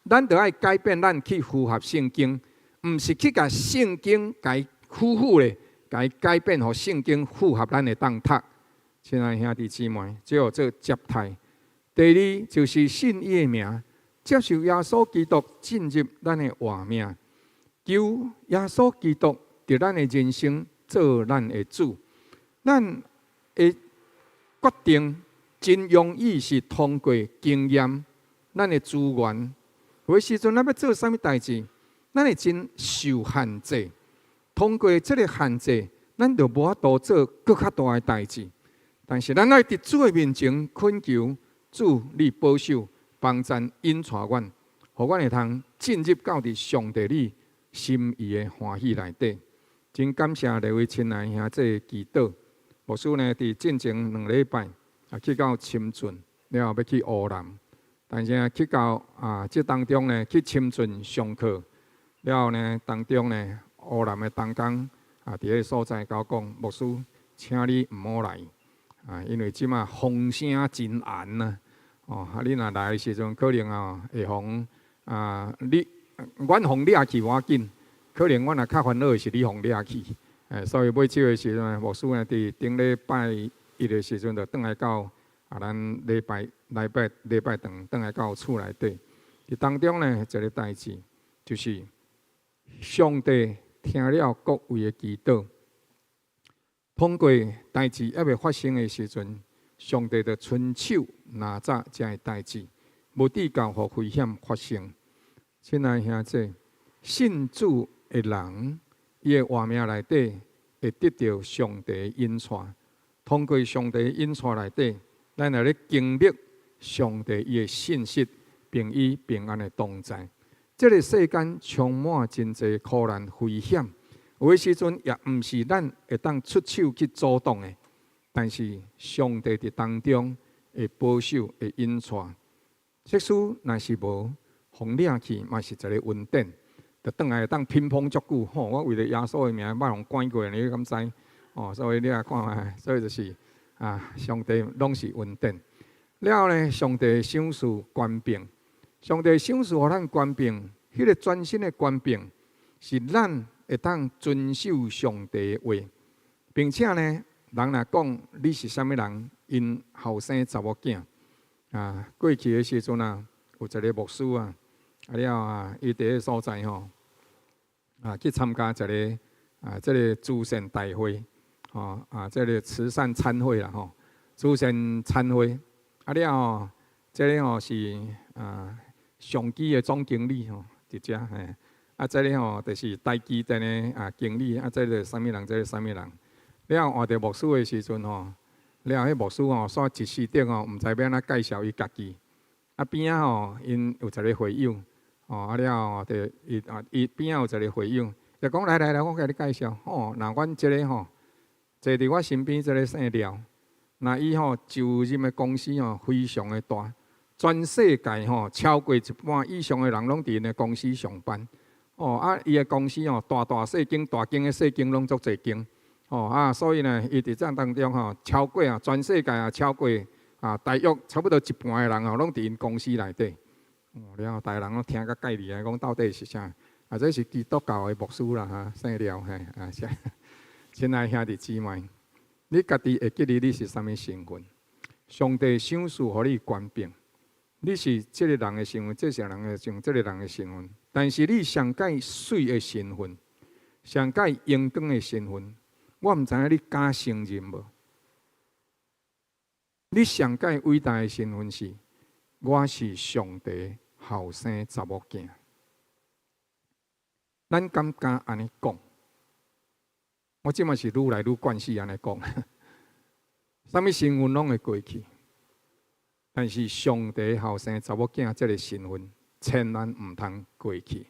咱就爱改变咱去符合圣经，毋是去甲圣经改苦咧，改改变，互圣经符合咱的当读。亲爱兄弟姊妹，只有做接待。第二就是信伊的名，接受耶稣基督进入咱的活命，求耶稣基督伫咱的人生做咱的主。咱会决定真容易是通过经验，咱的资源，有时阵咱要做啥物代志，咱会真受限制。通过这个限制，咱就无法度做更较大的代志。但是咱爱伫主的面前恳求主，你保守、帮赞、引带阮，互阮会通进入到伫上帝你心意的欢喜内底。真感谢各位亲爱兄弟祈祷。牧师呢，伫进前2礼拜去到深圳，了后要去湖南，但是去到这当中呢，去深圳上课，了后呢，当中呢，湖南的同工伫迄个所在甲我讲，牧师，请你毋好来因为即马风声真严呐。你若来的时阵，可能会互阮互掠去我紧，可能阮若较烦恼的是你互掠去。所以买手的时阵，牧师呢伫顶礼拜一的时阵，就转来到咱礼拜堂转来到厝内底。伫当中呢，一个代志就是上帝听了各位的祈祷，通过代志还未发生的时阵，上帝就伸手拿早这个代志，无地教互危险发生。亲爱兄弟，信主的人，伊的活命内底会得到上帝的引带，通过上帝的引带内底，咱会咧经历上帝伊的信息，并以平安的同在。这个世间充满真侪苦难危险，有诶时阵也毋是咱会当出手去阻挡诶，但是上帝伫当中会保守、会引带。即使若是无风领去，嘛是一个稳定，就转来会当乒乓足久。吼，我为了耶稣诶名，捌人关过，你敢知？哦，所以你也看下，所以就是上帝拢是稳定。了后呢，上帝赏赐权柄，上帝赏赐互咱权柄，迄个全新诶权柄，是咱会当遵守上帝诶话，并且呢，人若讲你是啥物人，因后生查某囝过去诶时阵有一个牧师了伊伫个所在吼去参加一个这个慈善大会这个慈善餐会啦吼，慈善餐会了后，这个是上基的总经理伫遮这个就是台积电的经理这个啥物人，这个啥物人。了后换着牧师的时阵了迄牧师煞一时顶毋知要安怎介绍伊家己。边因有一个会友了后就伊边有一个会友，就讲来，我甲你介绍那阮这个坐伫我身边这个姓廖。那伊就任的公司非常的大，全世界超过一半以上的人拢伫因的公司上班。伊的公司大细间的细间拢足侪间。所以呢，伊伫这当中超过全世界超过大约差不多一半的人拢伫因公司内底。了后，大家人拢听甲介厉害，讲到底是啥？这是基督教的牧师啦姓廖亲爱兄弟姊妹。你家己会记得你是啥物身份？上帝赏赐互你权柄，你是这个人的身份，这个人的身份，这个人的身份。但是你上界水的身份，上界阳光的身份，我毋知影你敢承认无？你上界伟大的身份是，我是上帝后生查某囝。咱敢安尼讲？我即嘛是愈来愈惯势安尼讲，啥物身份拢会过去，但是上帝后生查某囝这个身份，千万毋通过去。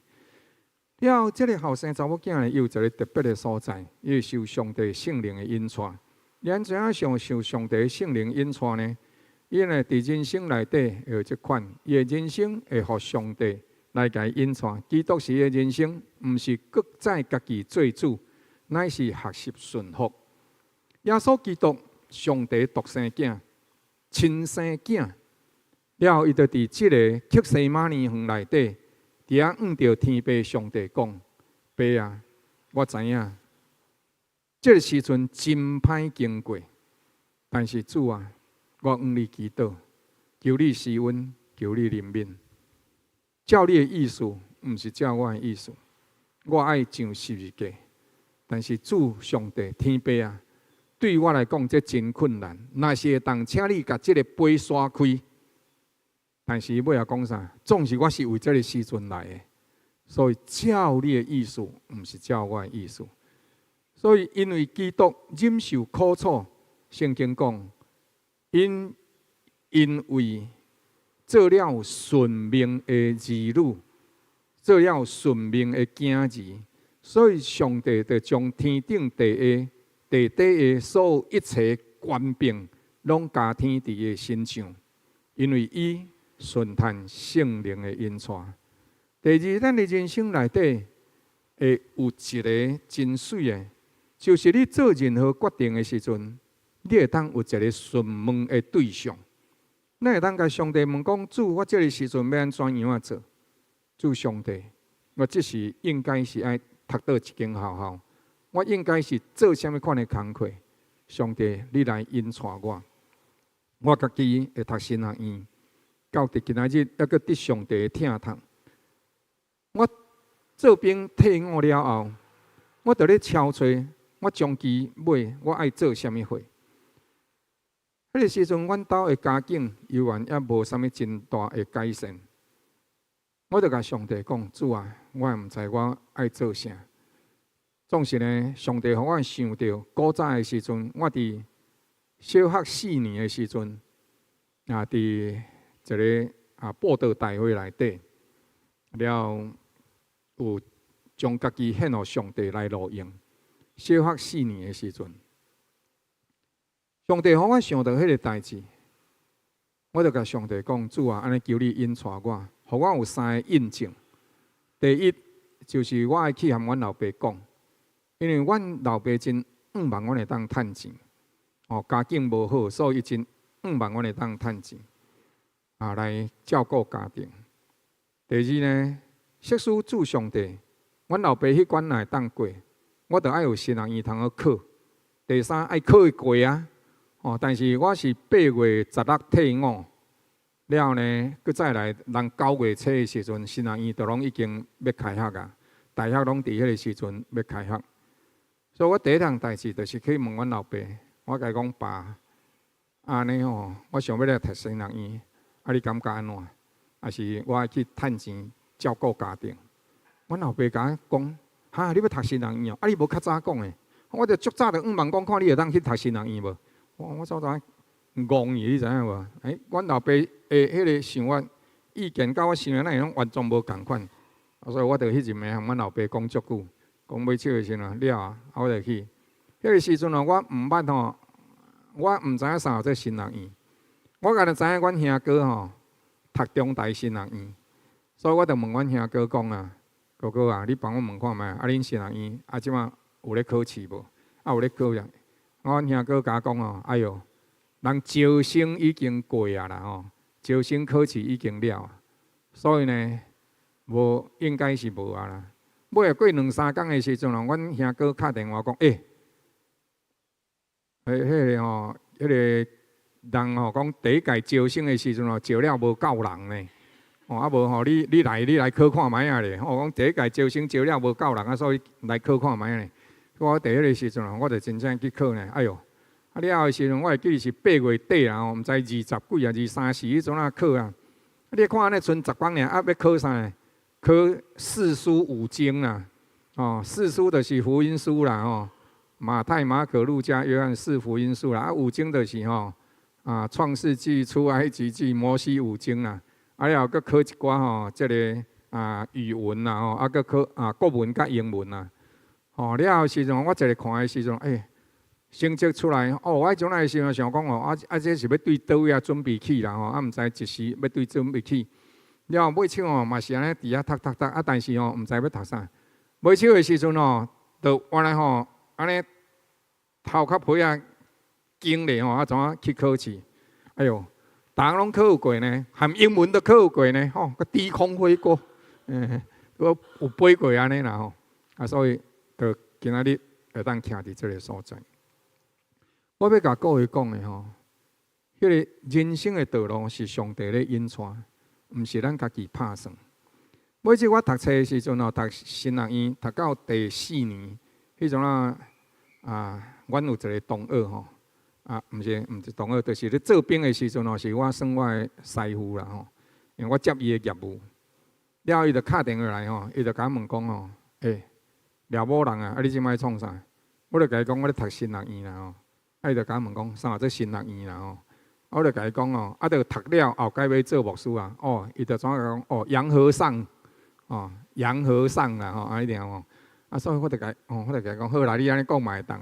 了后，这个后生查某囝呢，有一个特别的所在，伊受上帝圣灵的引带。咱怎样受上帝圣灵引带呢？伊呢，伫人生内底会有即款，伊的人生会互上帝来甲伊引带。基督时的人生，毋是各在家己做主。乃是学习顺服。耶稣基督，上帝独生囝，亲生囝。了后，伊就伫即个克西马尼园内底，伫遐仰着天父上帝讲：“爸啊，我知影，即个时阵真歹经过，但是主啊，我仰你祈祷，求你施恩，求你怜悯。照你的意思，毋是照我的意思。我爱上十字架。”但是主上帝天父啊，对我来讲这真困难。若是会当请你甲这个杯刷开，但是尾也讲啥？总是我是为这个时阵来的，所以照你的意思，毋是照我的意思。所以因为基督忍受苦楚，圣经讲，因为做了顺命的儿女，做了顺命的囝儿。所以上帝就将天顶地下地底的所有一切权柄，拢加添伫伊身上，因为伊顺探圣灵的引带。第二，咱的人生内底会有一个真水的，就是你做任何决定的时阵，你会当有一个询问的对象。咱会当甲上帝问讲：主，我这个时阵要安怎样做？主上帝，我这是应该是爱读倒一间学校，我应该是做什么款的工课？上帝，你来引带我。我家己会读神学院，到伫今仔日还阁得上帝的疼痛。我做兵退伍了后，我就咧敲揣，我将期尾我爱做什么货？迄个时阵，阮兜的家境犹原也无啥物真大的改善。我就甲上帝讲：主啊，我也毋知我爱做啥。总是呢，上帝互我想到古早的时阵，我伫小学4年的时阵，伫一个报道大会内底，了有将家己献予上帝来路用。小学4年的时阵，上帝互我想到迄个代志，我就甲上帝讲：主啊，安尼求你引带我，互我有3个印证。第一就是我爱去和阮老爸讲，因为阮老爸真5万，阮会当趁钱。家境无好，所以真5万，阮会当趁钱来照顾家庭。第二呢，设施主上帝，阮老爸迄关会当过，我着爱有新人院通去考。第三爱考会过啊，但是我是8月16退伍，了后呢，佮再来人9月初的时阵，新人院就拢已经要开学啊，大学拢伫迄个时阵要开学，所以我第一项代志就是去问阮老爸，我甲伊讲爸，安尼我想要来读新人院，你感觉安怎？还是我爱去趁钱照顾家庭？阮老爸甲我讲，哈，你要读新人院哦？你无较早讲诶，我着足早着5万讲，看你会当去读新人院无？我早早戆伊，你知影无？阮老爸诶，迄个想法意见，甲我想的那拢完全无共款，所以我着迄阵下向阮老爸讲足久，讲买手的时阵了啊，我着去。迄个时阵我毋捌我毋知影啥这新人院，我敢若知影阮兄哥读中大新人院，所以我着问阮兄哥讲啊，哥哥啊，你帮我问看觅，恁新人院即马有咧考试无？有咧考呀。阮兄哥甲我讲哎哟，人招生已经过啊啦招生考试已经了，所以呢，无应该是无啊啦。尾过2、3工的时阵阮兄哥敲电话讲，迄个人讲第一届招生的时阵招了无够人呢，无你来考看觅啊咧。我讲第一届招生招了无够人所以来考看觅咧。我第一个时阵我就真正去考呢。哎哟，了后的时阵，我会记是8月底啦，毋知20几啊23、24迄阵考啊。你看安尼剩10工尔，要考啥呢？考4书5经啦。4书就是福音书啦马太、马可、路加、约翰4福音书啦。5经就是创世纪、出埃及记、摩西5经啦。了后搁考一寡即个语文啦搁考国文甲英文啦。了后时阵，我一个看的时阵，成绩出来，我迄种的时阵想讲这是要对倒位准备去啦毋知一时要对准备去。了后尾手嘛是安尼伫遐读，但是毋知要读啥。尾手的时阵就原来安尼头壳皮经历怎啊去考试？哎哟，逐项拢考有过呢，含英文都考有过呢，个低空飞过，有飞过安尼啦所以。就今仔日会当徛伫即个所在，我要甲各位讲的迄个人生的道路是上帝咧引带，毋是咱家己拍算。每次我读册的时阵读新学院，读到第4年，迄阵阮有一个同学毋是同学，就是咧做兵的时阵是我算我的师傅啦因为我接伊的业务，了后伊就敲电话来伊就甲我问讲廖某人啊，你即摆创啥？我就甲伊讲，我咧读新学院啦伊就甲我问讲，啥这新学院啦我就甲伊讲就读了后，该要做牧师啊伊就怎讲杨和尚杨和尚啦安尼样所以我就甲伊讲，好啦，你安尼讲嘛会当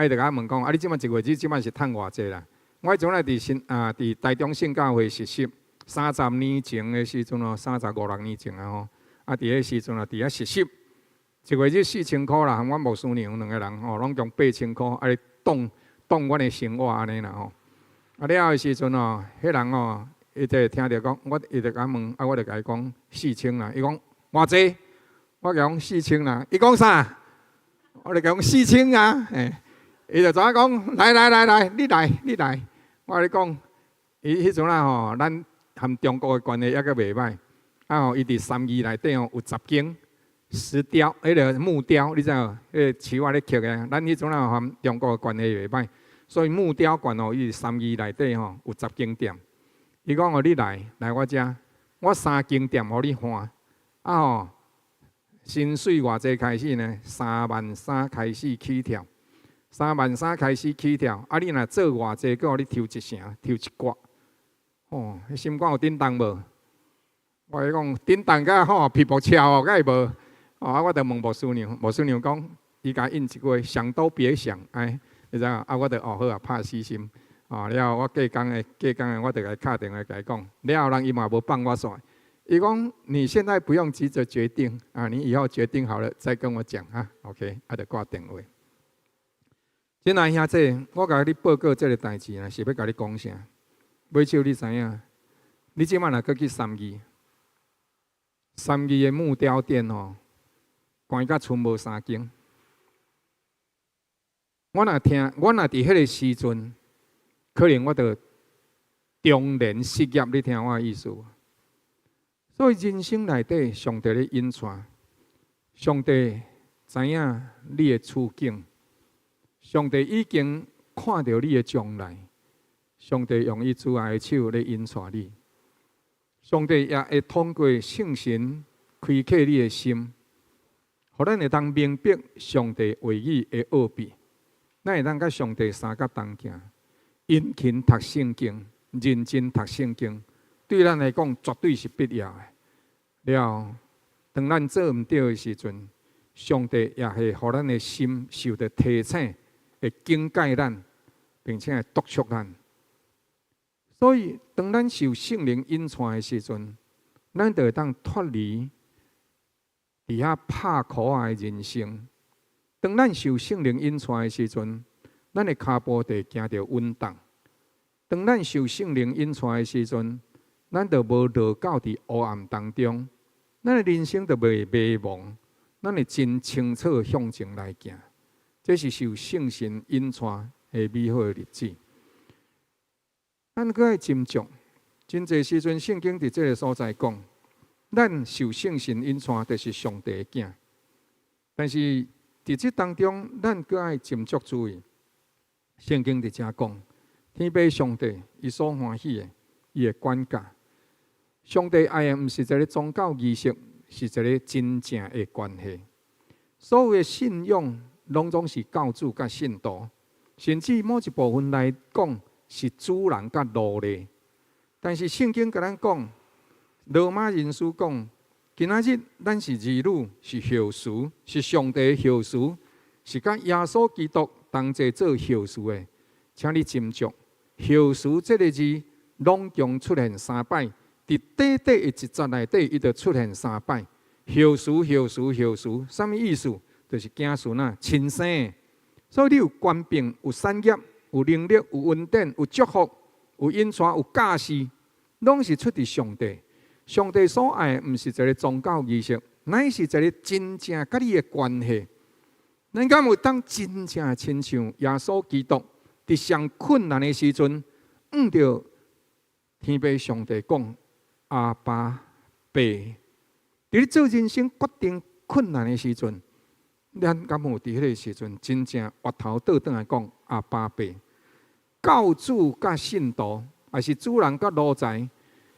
伊就甲我问讲，你即摆1月即摆是趁偌济啦？我迄阵咧伫台中圣教会实习，30年前的时阵35、6年前伫迄时阵伫遐实习。1月日4000块啦，含阮牧师娘2个人拢共8000块，当阮的生活安尼啦了后的时阵迄人伊就听着讲，伊就甲问，我就甲伊讲4000啦，伊讲偌济？我讲4000啦，伊讲啥？我就讲4000啊，伊就怎啊讲？来，你来，我甲你讲，伊迄阵咱含中国的关系抑个袂歹，伊伫3义内底有10间。石雕，迄个木雕，你知无？迄个树仔咧刻的，咱迄阵含中国的关系袂歹，所以木雕馆伊3义内底有10间店。伊讲你来我遮，我3间店互你换薪水偌济开始呢？33000开始起跳，33000开始起跳。你若做偌济，佮互你抽1成，抽1角。迄心肝有叮当无？我讲叮当甲皮薄超，甲会无？我就问牧师娘，牧师娘讲，伊甲应一句话，想都别想，哎，你知影？我就好啊，拍死心。了后我过工的，我就甲伊敲电话甲伊讲，了后人伊嘛无放我线。伊讲你现在不用急着决定你以后决定好了再跟我讲OK， 就挂电话。亲爱兄弟，我甲你报告这个代志是要甲你讲啥？尾少你知影？你即摆若搁去三义的木雕店关甲剩无3间。我若伫迄个时阵，可能我就中年失业，你听我的意思。所以人生内底，上帝咧引带，上帝知影你的处境，上帝已经看到你的将来，上帝用伊慈爱的手咧引带你，上帝也会通过圣神开启你的心，互咱会当明白上帝话语的奥秘，咱会当甲上帝三甲同行，殷勤读圣经，认真读圣经。对咱来讲，绝对是必要的。了，当咱做毋对的时阵，上帝也会互咱的心受到提醒，会警戒咱，并且会督促咱。所以，当咱受圣灵引带的时阵，咱就会当脱离伫遐拍苦的人生。当咱受圣灵引带的时阵，咱的脚步就行着稳当。当咱受圣灵引带的时阵，咱就无落到伫黑暗当中，咱的人生就袂迷茫，咱会真清楚向前来行。这是受圣神引带的美好的日子。咱搁爱斟酌，真侪时阵圣经伫这个所在讲，咱受圣神引带，就是上帝的囝。但是伫这当中，咱搁爱斟酌注意，圣经伫遮讲，天父上帝伊所欢喜的，伊的管教。上帝爱的毋是一个宗教仪式，是一个真正的关系。所有的信仰，拢总是教主甲信徒，甚至某一部分来讲是主人甲奴隶。但是圣经甲咱讲，罗马人书讲，今仔日咱是儿女，是后嗣，是上帝的后嗣，是甲耶稣基督同齐做后嗣的。请你斟酌，后嗣这个字，拢共出现3摆。伫短短的一节内底，伊就出现3摆。后嗣，后嗣，后嗣，什么意思？就是子孙亲生的。所以你有官兵，有产业，有能力，有稳定，有祝福，有引带，有教示，拢是出自上帝。上帝所爱的，毋是一个宗教仪式，乃是一个真正甲你的关系。咱敢有当真正亲像耶稣基督，伫上困难的时阵，着天父上帝讲。阿爸爸，伫你做人生决定困难的时阵，咱敢有伫迄个时阵真正回头倒转来讲阿爸爸？教主甲信徒，还是主人甲奴才，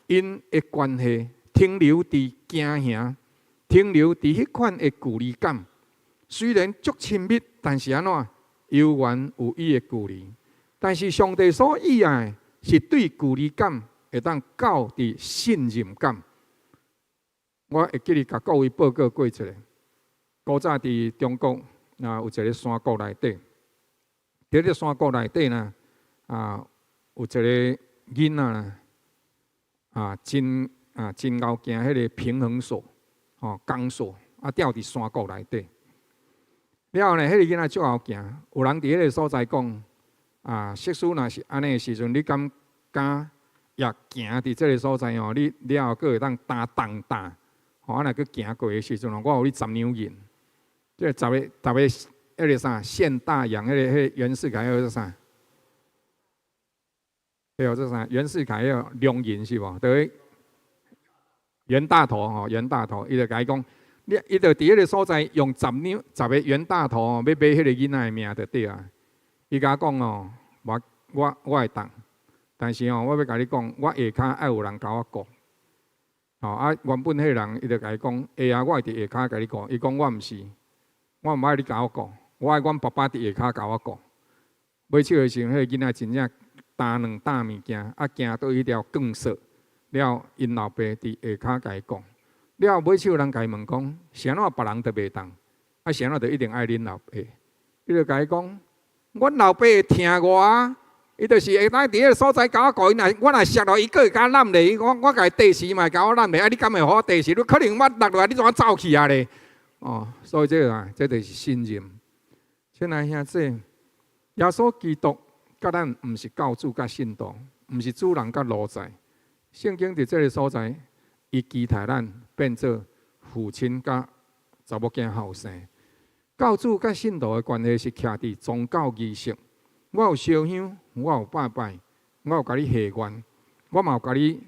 因的关系停留伫行兄，停留伫迄款的距离感。虽然足亲密，但是安怎悠远有伊的距离。但是上帝所喜爱是对距离感。会当到伫信任感，我会记得甲各位报告过一个。古早伫中国有一个山谷内底，伫迄个山谷内底有一个囡仔真敖行迄个平衡索钢索吊伫山谷内底。了后呢，迄个囡仔足敖行，有人伫迄个所在讲识书若是安尼的时阵，你敢？也行伫这个所在你了后，佫会当担重担。若佫行过的时阵我有你10两银。这10个迄个啥现大洋，迄个袁世凯迄个啥？还有这啥？袁世凯迄个两银是无？对，袁大头袁大头，伊就甲伊讲，伊就伫迄个所在用10个袁大头要买迄个囡仔的命就对啊。伊甲我讲我会当。但是我要甲你讲，我下骹爱有人甲我顾。原本迄个人伊就甲伊讲，我会伫下骹甲你顾。伊讲我毋是，我毋爱你甲我顾，我爱阮爸爸伫下骹甲我顾。买手的时候，迄个囡仔真正担2担物件，行到迄条钢索，了因老爸伫下骹甲伊讲。了后，买手人甲伊问讲，是安怎别人就袂当，啊是安怎就一定爱恁老爸？伊就甲伊讲，阮老爸会疼我啊，伊就是会当伫迄个所在甲我讲，我若摔落，伊个会甲我揽咧，我甲伊地时嘛甲我揽咧，啊你敢会互我地时？你可能我落落来，你怎走去啊咧？哦，所以这就是信任。亲爱兄弟，耶稣基督甲咱毋是教主甲信徒，毋是主人甲奴才。圣经伫这个所在，伊期待咱变做父亲甲查某囝后生。教主甲信徒的关系是徛伫宗教仪式。我有烧香，我有拜拜，我有甲你下愿，我嘛有甲你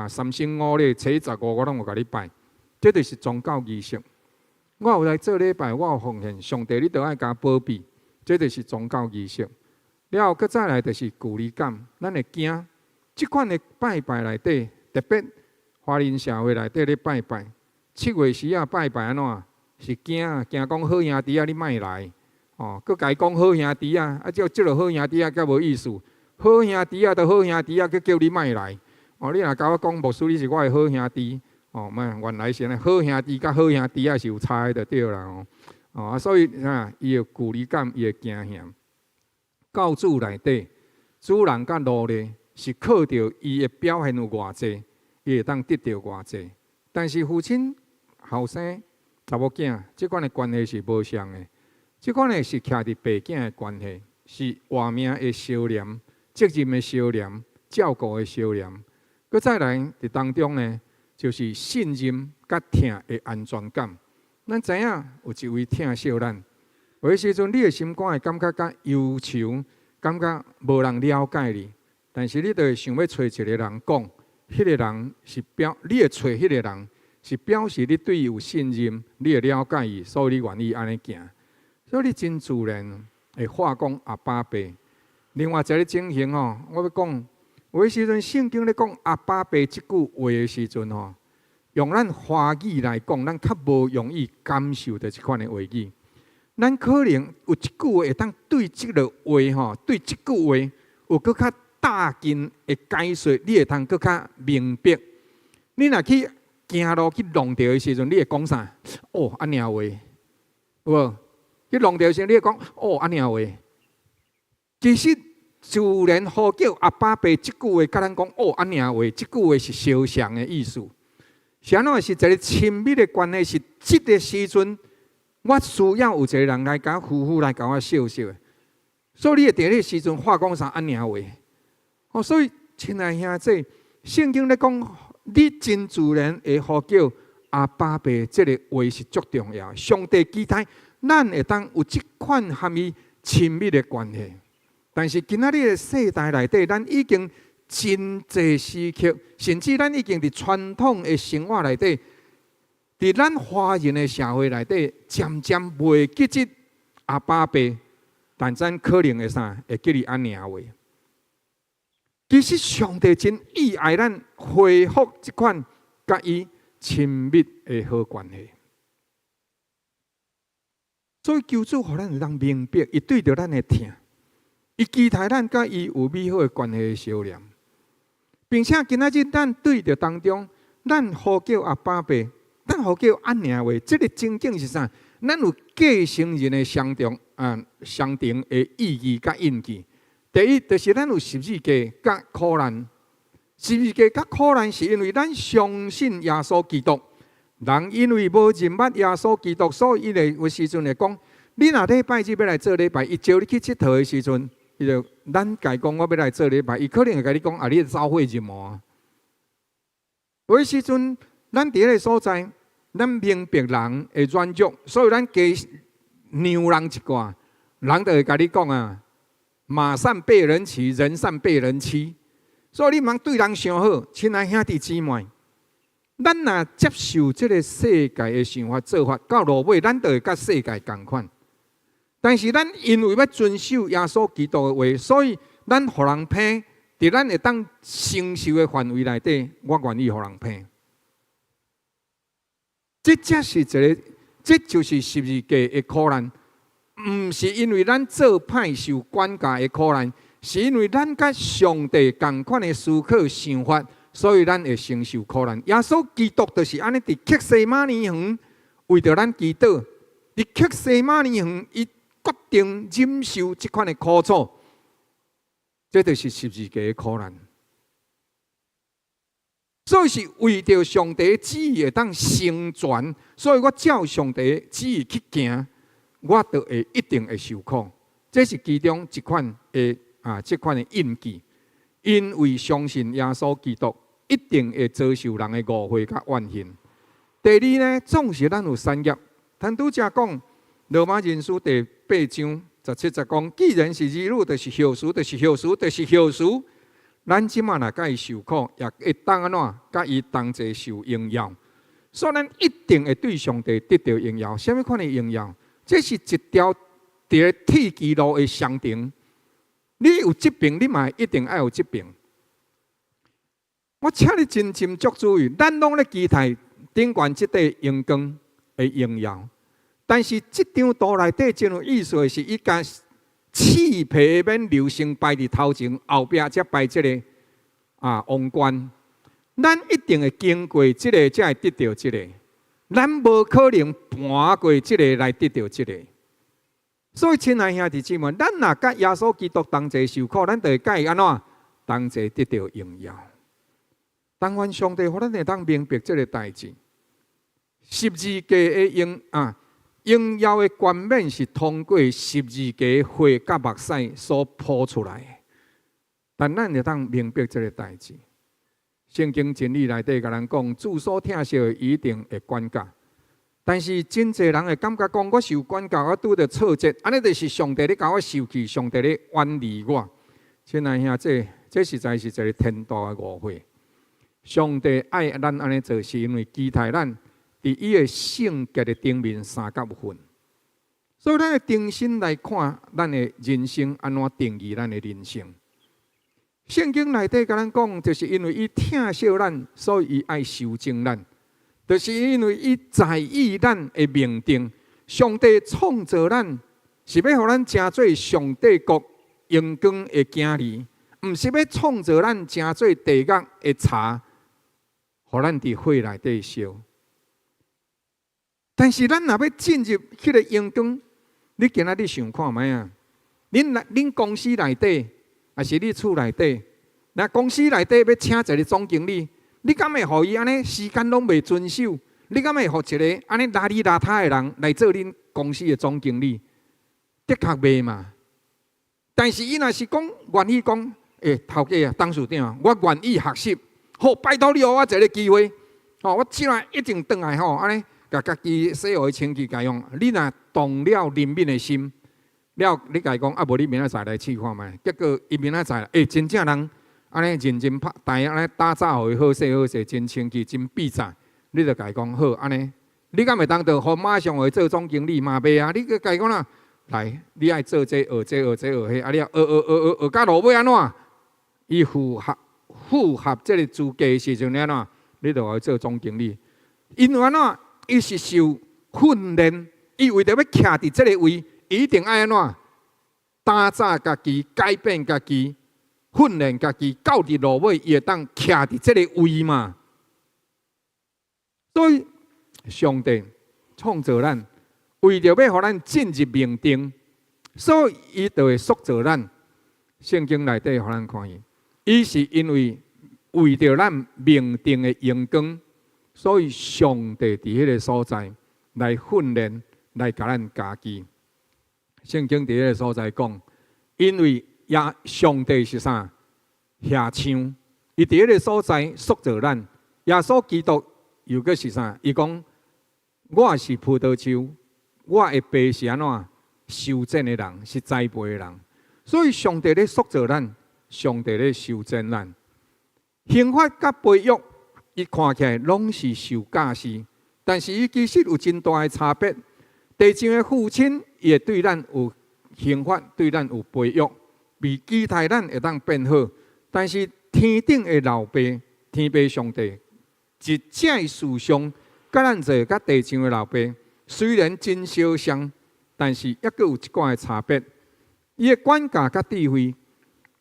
三星五日初15我拢有甲你拜，这就是宗教仪式。我有来做礼拜，我有奉献，上帝你都爱甲保庇，这就是宗教仪式。了后，搁再来就是距离感，咱会惊。即款的拜拜内底，特别华人社会内底咧拜拜，7月时啊拜拜安怎？是惊讲好兄弟啊，你莫来哦！佮甲伊讲好兄弟啊，啊，即落好兄弟啊，较无意思。好兄弟啊，都好兄弟啊，佮叫你莫来哦！你若甲我讲牧师，你是我的好兄弟哦，原来是安尼，好兄弟甲好兄弟啊是有差的，就对啦哦。哦，所以伊的距离感，伊的惊险。教主内底，主人甲奴隶是靠着伊的表现有偌济，伊会当得到偌济。但是父亲、后生、查某囝，即款的关系是无相的。即款的是徛伫爸囝的关系，是活命的相连、责任的相连、照顾的相连。佮再来伫当中呢，就是信任甲疼的安全感。咱知影有一位疼惜咱。有的时阵，你的心肝会感觉甲忧愁，感觉无人了解你，但是你就会想要找一个人讲，迄个人是你会找迄个人是表示你对伊有信任，你会了解伊，所以你愿意安尼行，所以你真自然会话讲阿爸爸。另外一个情形哦，我要讲，有的时阵圣经咧讲阿爸爸即句话的时阵哦，用咱华语来讲，咱较无容易感受到即款的话语。咱可能有一句话会当对即个话吼，对即句话有搁较大劲的解说，你会当搁较明白。你若去行路去弄着的时阵，你会讲啥？哦，安尼话，有无？去弄着时，你会讲哦，安尼话。其实自然呼叫阿爸爸即句话，甲咱讲哦，安尼话，即句话是相像的意思。是安怎？是一个亲密的关系，是即个时阵。我需要有一个人来甲夫妇来甲我笑笑的，所以你会伫迄时阵话讲啥安尼话。哦，所以亲爱兄弟，圣经咧讲，你真自然会呼叫阿爸爸，这个话是足重要。上帝期待咱会当有即款含伊亲密的关系，但是今仔日的世代内底，咱已经真侪时刻，甚至咱已经伫传统的生活内底。伫咱华人的社会内底，渐渐袂记即阿爸爸，但咱可能会啥会记你安尼话。其实上帝真意爱咱恢复即款甲伊亲密的好关系，所以求主互咱会当明白，伊对着咱的疼，伊期待咱甲伊有美好的关系的相连，并且今仔日咱对着当中，咱呼叫阿爸爸。咱呼叫安尼话，这个真正是啥？咱有继承人的相同的意义甲印记。第一，就是咱有十字架甲苦难。十字架甲苦难是因为咱相信耶稣基督。人因为无认捌耶稣基督，所以伊咧有时阵会讲：你若礼拜日要来做礼拜，伊招你去佚佗的时阵，伊就咱家讲我要来做礼拜，伊可能会甲你讲：啊，你走火入魔。有时阵，咱伫迄个所在。咱明白人的软弱，所以咱加让人一寡，人就会甲你讲啊，马善被人骑，人善被人欺。所以你茫对人想好，亲爱兄弟姊妹，咱若接受这个世界的想法做法，到落尾咱就会甲世界同款。但是咱因为要遵守耶稣基督的话，所以咱互人骗，伫咱会当承受的范围内底，我愿意互人骗。这就是十字架的苦难，毋是因为咱做歹受管教的苦难，是因为咱甲上帝同款的思考想法，所以咱会承受苦难。耶稣基督就是安尼伫克西马尼园为着咱祈祷，伫克西马尼园伊决定忍受即款的苦楚，这就是十字架的苦难。所以是为着上帝旨意会当成全，所以我照上帝旨意去行，我就会一定会受苦。这是其中一款的这款的印记。因为相信耶稣基督一定会遭受人的误会甲怨恨。第二呢，总是咱有产业。咱拄则讲罗马人书第8章17节讲，既然是儿女，就是后嗣，就是后嗣，就是后嗣。咱即马若甲伊受苦，也会当安怎甲伊同齐受荣耀。所以咱一定会对上帝得到荣耀。什么款的荣耀？这是一条伫铁基路的上程。你有疾病，你嘛一定要有疾病。我请你真心足注意，咱拢咧期待顶悬即块阳光的荣耀，但是即张图内底真有意思的是，伊甲刺皮免流星摆伫头前，后壁才摆即个王冠。咱一定会经过即个，才会得到即个。咱无可能盘过即个来得到即个。所以，亲爱兄弟姊妹，咱若甲耶稣基督同齐受苦，咱就会甲伊安怎同齐得到荣耀。但愿上帝互咱会当明白这个代志。十字架的荣耀的冠冕是通过十字架血甲目屎所铺出来的。但咱会当明白这个代志。圣经真理内底甲咱讲，主所疼惜的一定会管教。但是真侪人会感觉讲，我受管教，我拄着挫折，安尼就是上帝咧甲我受气，上帝咧远离我。亲爱兄，这实在是一个天大的误会。上帝爱咱安尼做，是因为期待咱伫伊的圣洁的顶面三角有份。所以咱的定心来看，咱的人生安怎定义咱的人生？圣经内底甲咱讲，就是因为伊疼惜咱，所以伊爱修正咱。就是因为伊在意咱的命定，上帝创造咱，是要互咱成做上帝国荣光的囝儿，毋是要创造咱成做地狱的柴，互咱伫火内底烧。但是咱若要进入迄个荣光，你今仔日想看觅啊？恁公司内底，还是你厝内底？那公司内底要请一个总经理。你敢会互伊安尼时间拢袂遵守？你敢会互一个安尼邋里邋遢的人来做恁公司的总经理？的确袂嘛。但是伊若是讲愿意讲，头家啊，董事长，我愿意学习，好，拜托你互我一个机会，我即摆一定转来安尼，甲家己洗好清气家用。你若动了怜悯的心，了你甲伊讲，无你明仔载来试看觅。结果伊明仔载，真正人。安尼认真拍台，安尼打造互伊好势好势，真清气，真闭载。你就甲伊讲好，安尼，你敢会当到？互马上会做总经理嘛？袂啊！你个甲伊讲啦，来，你爱做这学这学这学迄，啊，你学到落尾安怎？伊符合这个资格时阵安怎？你就互伊做总经理。因为安怎？伊是受训练，伊为着要徛伫这个位，一定爱安怎？打造家己，改变家己。训练家己，到伫落尾，伊会当徛伫这个位嘛。所以，上帝创造咱，为着要互咱进入命定，所以伊就会塑造咱。圣经内底互咱看伊，伊是因为着咱命定的荣光，所以上帝伫迄个所在来训练，来甲咱家己。圣经伫迄个所在讲，因为上帝是啥？下枪，伊伫迄个所在塑造咱。耶稣基督又个是啥？伊讲：我是葡萄树，我的爸是安怎修剪的人，是栽培的人。所以上帝咧塑造咱，上帝咧修剪咱。刑罚甲培育，伊看起来拢是受教示，但是伊其实有真大的差别。地上的父亲也对咱有刑罚，对咱有培育。比期待咱会当变好，但是天顶的老爸、天父上帝，一正思想，甲咱做甲地上的老爸，虽然真相像，但是抑阁有一寡的差别。伊的管教甲智慧，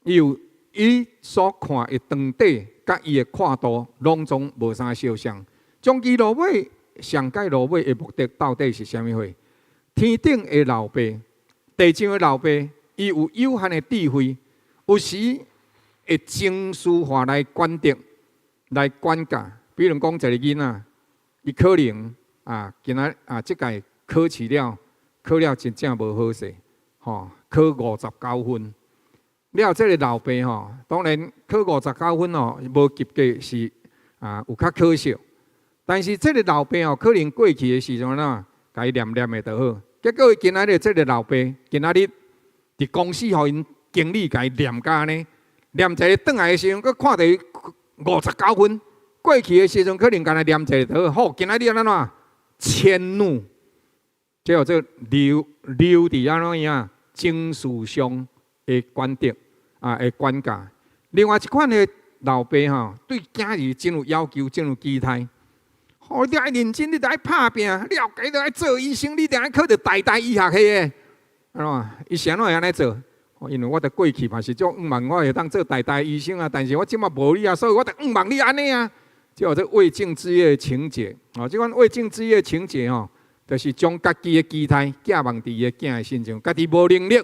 伊有伊所看的长短，甲伊的跨度，拢总无啥相像。终其落尾，上界落尾的目的到底是啥物货？天顶的老爸，地上的老爸，伊有有限的智慧，有时会情绪化来管理、来管教。比如讲，一个囡仔，伊可能今仔即届考试了，考了真正无好势，考59分。了，这个老爸当然考59分无及格是有较可惜。但是这个老爸可能过去的时阵甲伊念的就好。结果今仔日这个老爸，今仔日伫公司互因经理甲伊念甲呢，念一个转来的时阵，佮看到59分。过去的时阵可能甲伊念一个就好，今仔日安怎迁怒，即号做留伫安怎样情绪上的管理的管教。另外一款的老爸对囝儿真有要求，真有期待。你爱认真，你得爱打拼，了解得爱做医生，你得爱考到大医学系的，安怎？伊是安怎会安尼做？因为我伫过去嘛是种望我会当做大医生但是我即马无你所以我得望你安尼即有这未竟之业的情节。即款未竟之业的情节就是将家己的期待寄望伫伊的囝的身上，家己无能力，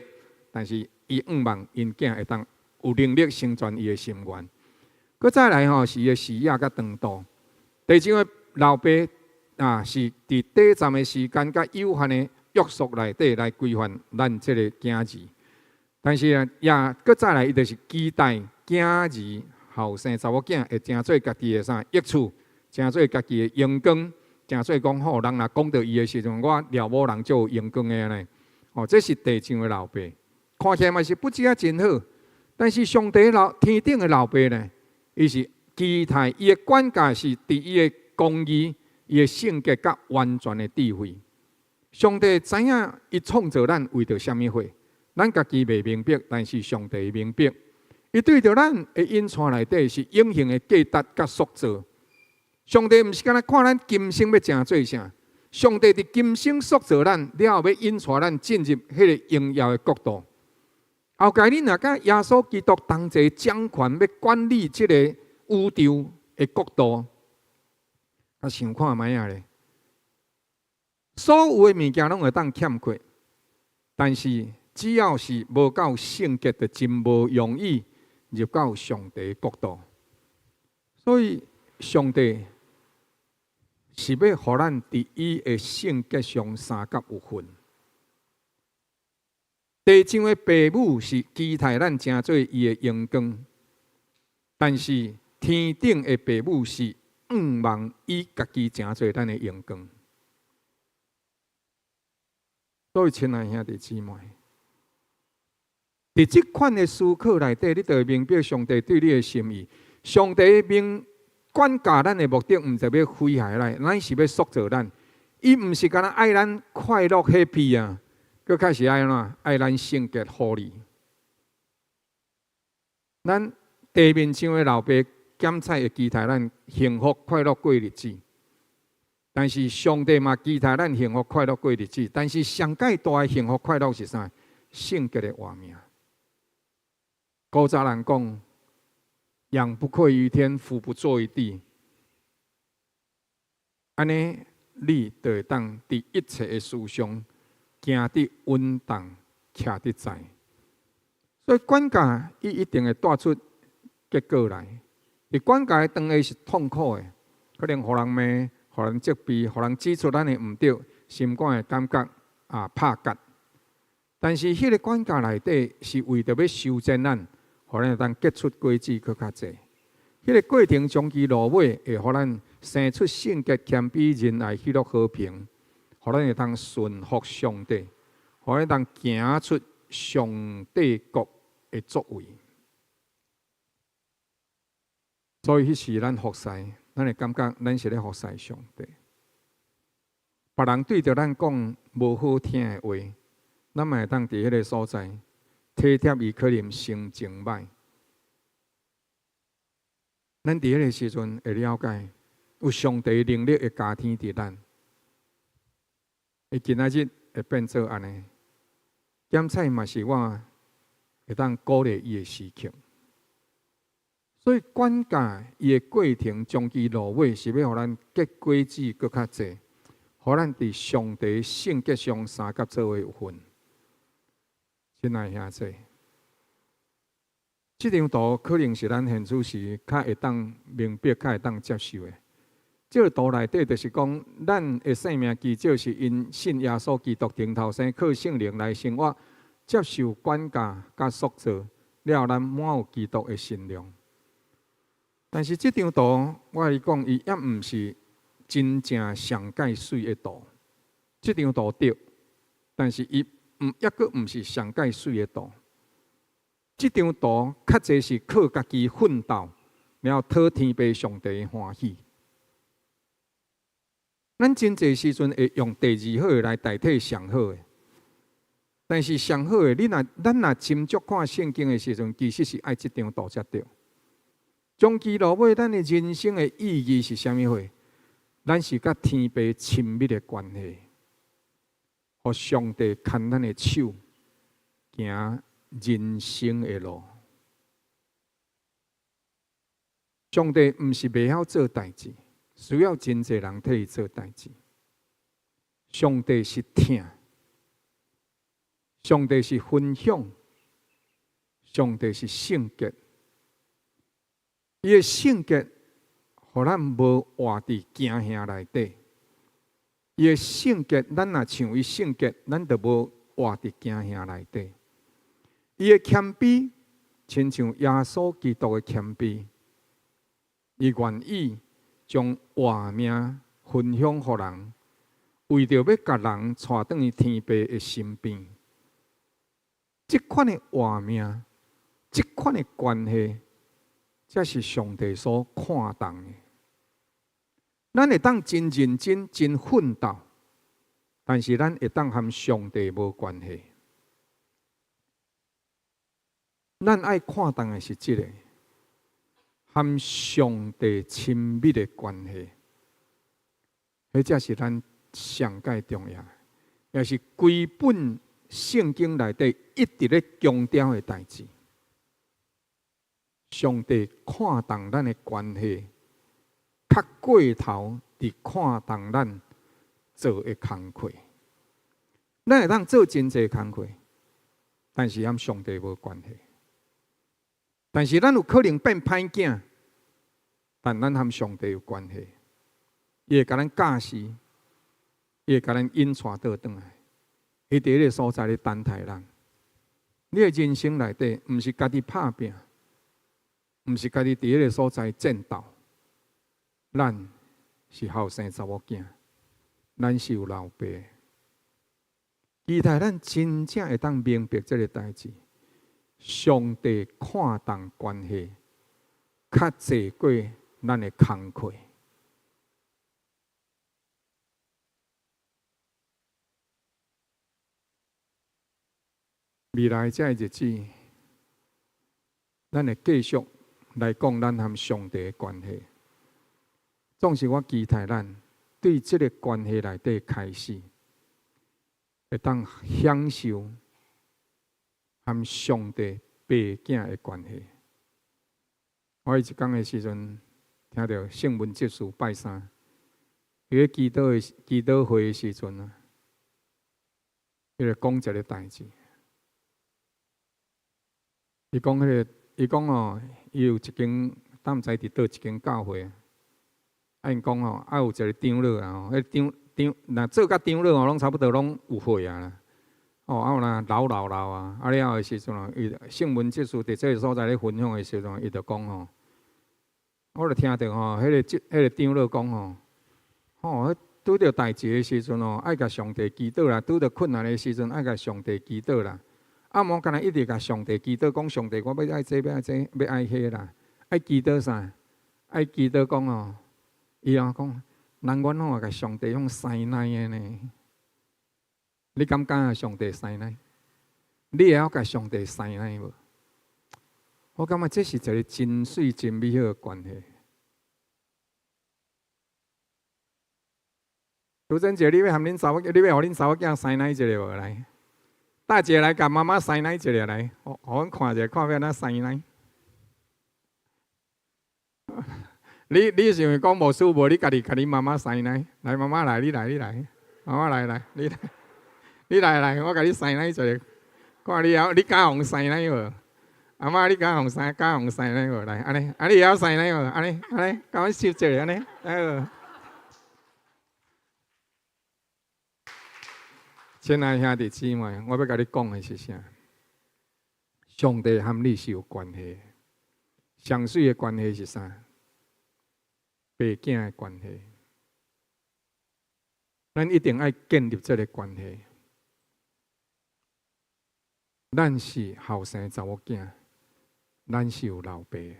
但是伊望因囝会当有能力成全伊的心愿。佮再来是伊的视野佮长度。第二个老爸是伫短暂的时间甲有限的约束内底来规范咱即个囝儿，但是也佮再来，伊就是期待囝儿后生查某囝会诚做家己的啥益处，诚做家己的阳光，诚做讲人若讲到伊的时阵，我了某人就有阳光的安尼。这是地上的老爸，看起来嘛是不止真好，但是上帝天顶的老爸呢，伊是期待伊的管教是伫伊的公义、伊的性格甲完全的智慧。上帝知影伊创造咱为着啥物货，咱家己未明白，但是上帝明白。伊对着咱的隐藏内底是永恒的价值甲塑造。上帝毋是干那看咱今生要诚做啥，上帝伫今生塑造咱了，要引带咱进入迄个荣耀的国度。后盖恁若甲耶稣基督同齐掌权，要管理即个宇宙的国度。想看卖啊咧，所有的物件拢会当欠缺，但是只要是无够圣洁，就真无容易入到上帝的国度。所以上帝是要互咱伫伊的圣洁上三甲有份。地上的父母是期待咱成做伊的阳光，但是天顶的父母是望伊家己成做咱的阳光。所以，亲爱兄弟姊妹，伫即款的思考内底，你就会明白上帝对你的心意。上帝管教咱的目的，毋是要毁害咱是要塑造咱。伊毋是干那爱咱快乐 happy 佮开始爱咱圣洁合理。咱地面上的老爸检测会期待咱幸福快乐过日子，但是上帝嘛期待咱幸福快乐过日子。但是上界大的幸福快乐是啥？圣洁的活命。古早人讲，养不愧于天，福不作于地。安尼，你就会当伫一切的事上行得稳当，徛得在。所以管教伊一定会带出结果来。伫管教当下是痛苦的，可能互人骂、互人责备、互人指出咱的毋对，心肝会感觉拍结。但是迄个管教内底是为着要修正咱，互咱会当结出果子搁较济。迄个过程长期落尾，会互咱生出圣洁、谦卑、仁爱、喜乐、和平，互咱会当顺服上帝，互咱会当行出上帝国的作为。所以迄时咱服侍，咱会感觉咱是咧服侍上帝。别人对着咱讲无好听的话，咱嘛会当伫迄个所在体贴伊，可能心情歹。咱伫迄个时阵会了解，有上帝能力会加添伫咱。今仔日会变做安尼，检测嘛是我会当鼓励伊的时刻。所以管教伊的过程，终其落尾是要互咱结果子搁较济，互咱伫上帝圣洁上三甲做伙有份。亲爱兄弟，这张图可能是咱现此时较会当明白、较会当接受的。这个图内底就是讲，咱的生命至少是因信耶稣基督顶头生，靠圣灵来生活，接受管教甲塑造，了咱满有基督的信量。但是这张图，我跟你讲，伊也毋是真正上界水的图。这张图对，但是伊抑阁毋是上界水的图。这张图较侪是靠家己奋斗，然后讨天父上帝的欢喜。咱真侪时阵会用第二好的来代替上好的，但是上好的，咱若斟酌看圣经的时阵，其实是爱这张图才对。终其落尾，咱的人生的意义是啥物货？咱是甲天父亲密的关系，互上帝牵咱的手，行人生的路。上帝毋是袂晓做代志。需要真侪人替伊做代志。上帝是听，上帝是分享，上帝是圣洁。伊的圣洁，互咱无活伫惊吓内底；伊的圣洁，咱若像伊圣洁，咱就无活伫惊吓内底。伊的谦卑，亲像耶稣基督的谦卑，伊愿意将活命分享予人，为着要甲人带转去天父的身边。这款的活命，这款的关系，才是上帝所看重的。咱会当真认真、真奋斗，但是咱会当和上帝无关系。咱爱看重的是这个。和上帝亲密的关系，迄才是咱上界重要，也是规本圣经内底一直咧强调的代志。上帝看重咱的关系，较过头伫看重咱做的工课。咱会当做真济工课，但是和上帝无关系。但是咱有可能变歹囝，但咱和上帝有关系。伊会甲咱教示，伊会甲咱引带倒转来。伊伫迄个所在咧等待人。你的人生内底，毋是家己拍拼，毋是家己伫迄个所在战斗。咱是后生查某囝，咱是有老爸。期待咱真正会当明白这个代志。上帝看重关系，较济过咱的工课。未来这日子，咱会继续来讲咱和上帝的关系。总是我期待咱对这个关系内底开始，会当享受和上帝爸囝的关系。我迄一天的时阵，听到圣文结束拜三，伊咧祈祷会的时阵啊，伊咧讲一个代志。伊讲哦，伊有一间，但毋知伫倒一间教会。因讲哦，有一个长老啊，迄若做甲长老哦，拢差不多拢有岁啊啦。有啦老啊，了后的时阵哦，伊圣文结束伫这个所在咧分享的时阵，伊就讲哦，我就听到吼，迄个长老讲吼，拄着代志的时阵哦，爱甲上帝祈祷啦；拄着困难的时阵，爱甲上帝祈祷啦。莫干那一直甲上帝祈祷，讲上帝，我要爱这，要爱这，要爱迄啦。爱祈祷啥？爱祈祷讲哦，伊讲，人阮吼甲上帝用生奶的呢。你敢甲上帝生奶？你会晓甲上帝生奶无？我感觉这是一个真水真美好的关系。涂真姐，你要和恁查某，你要互恁查某囝生奶一个无来？大姐来甲妈妈生奶一个来，互阮看者，看要安怎生奶。你是为讲无事无？你家己妈妈塞奶，来妈妈来，你来，妈妈来，你来，我甲你塞奶一下，看你敢互塞奶无？阿妈，你敢互塞奶无？来，安尼，你也要塞奶无？安尼，甲我收一下安尼，亲爱兄弟姊妹，我要甲你讲的是啥？上帝和你是有关系，上水的关系是啥？爸囝的关系，咱一定要建立这个关系。咱是后生查某囝，咱是有老爸的。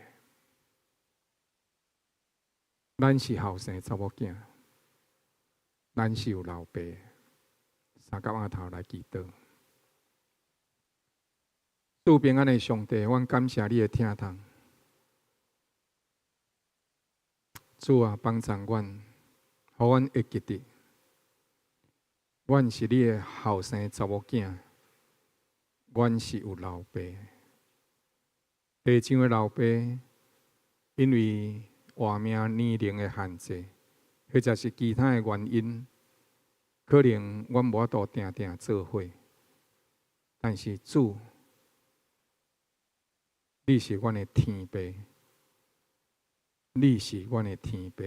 咱是后生查某囝，咱是有老爸的。三角仔头来祈祷，主平安的上帝，阮感谢你的听筒。主啊，帮助阮，互阮会记得，阮是你的后生查某囝，阮是有老爸。地上的老爸，因为活命年龄的限制，或者是其他的原因，可能阮无法度定定做伙。但是主，你是阮的天父。你是阮的天父，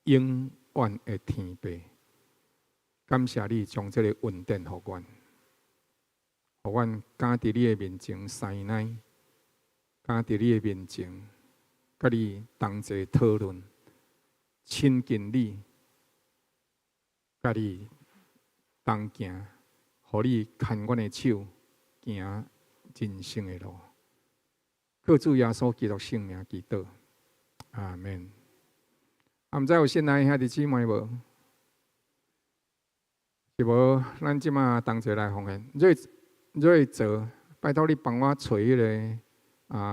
永远的天父。感谢你将这个恩典给阮，给阮敢伫你的面前塞奶，敢伫你的面前，甲你同齐讨论，亲近你，甲你同行，互你牵阮的手，行人生的路。靠主耶稣基督圣名祈祷。阿免。毋知有信爱兄弟姊妹无？是无？咱即马同齐来奉献。瑞泽，拜托你帮我找迄个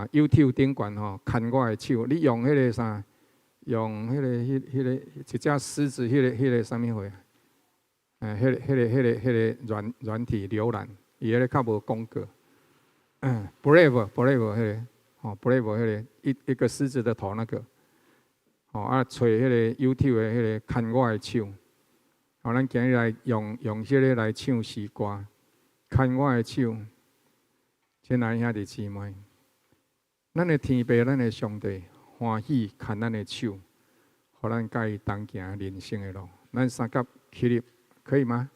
YouTube 顶悬吼，牵我的手。你用迄个啥？用迄个一只狮子，迄个啥物货？迄个软体浏览，伊迄个较无广告。Brave 迄个。Brave 迄个一个狮子的头那个，找迄个 YouTube 的迄个牵我的手，咱今日来用迄个来唱诗歌，牵我的手，亲爱兄弟姊妹，咱的天父，咱的上帝欢喜牵咱的手，互咱甲伊同行人生的路。咱三甲起立，可以吗？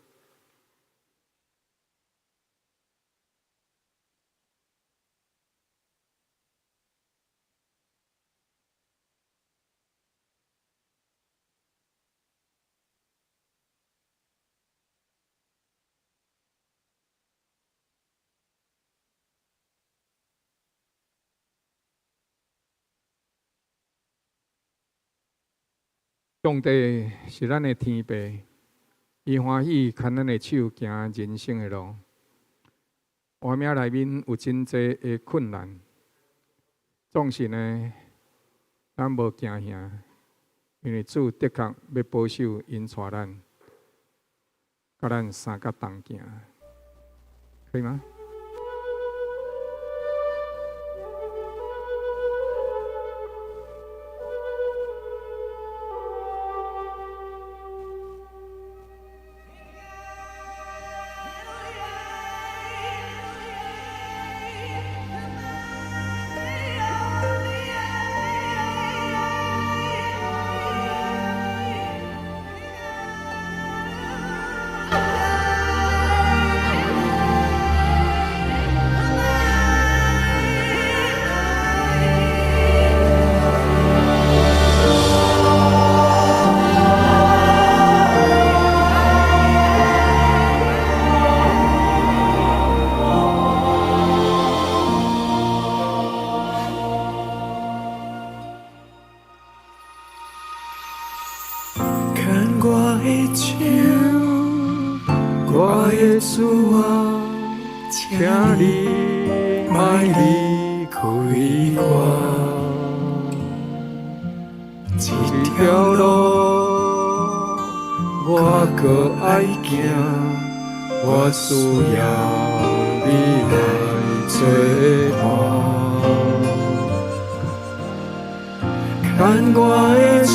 上帝是咱的天父，伊欢喜牵咱的手行人生的路。活命内面有真济的困难，总是呢，咱无惊吓，因为主的确要保守因带咱，甲咱三甲同行，可以吗？主啊，请你莫离开我，这条路我搁爱行，我需要你来作伴。牵我的手，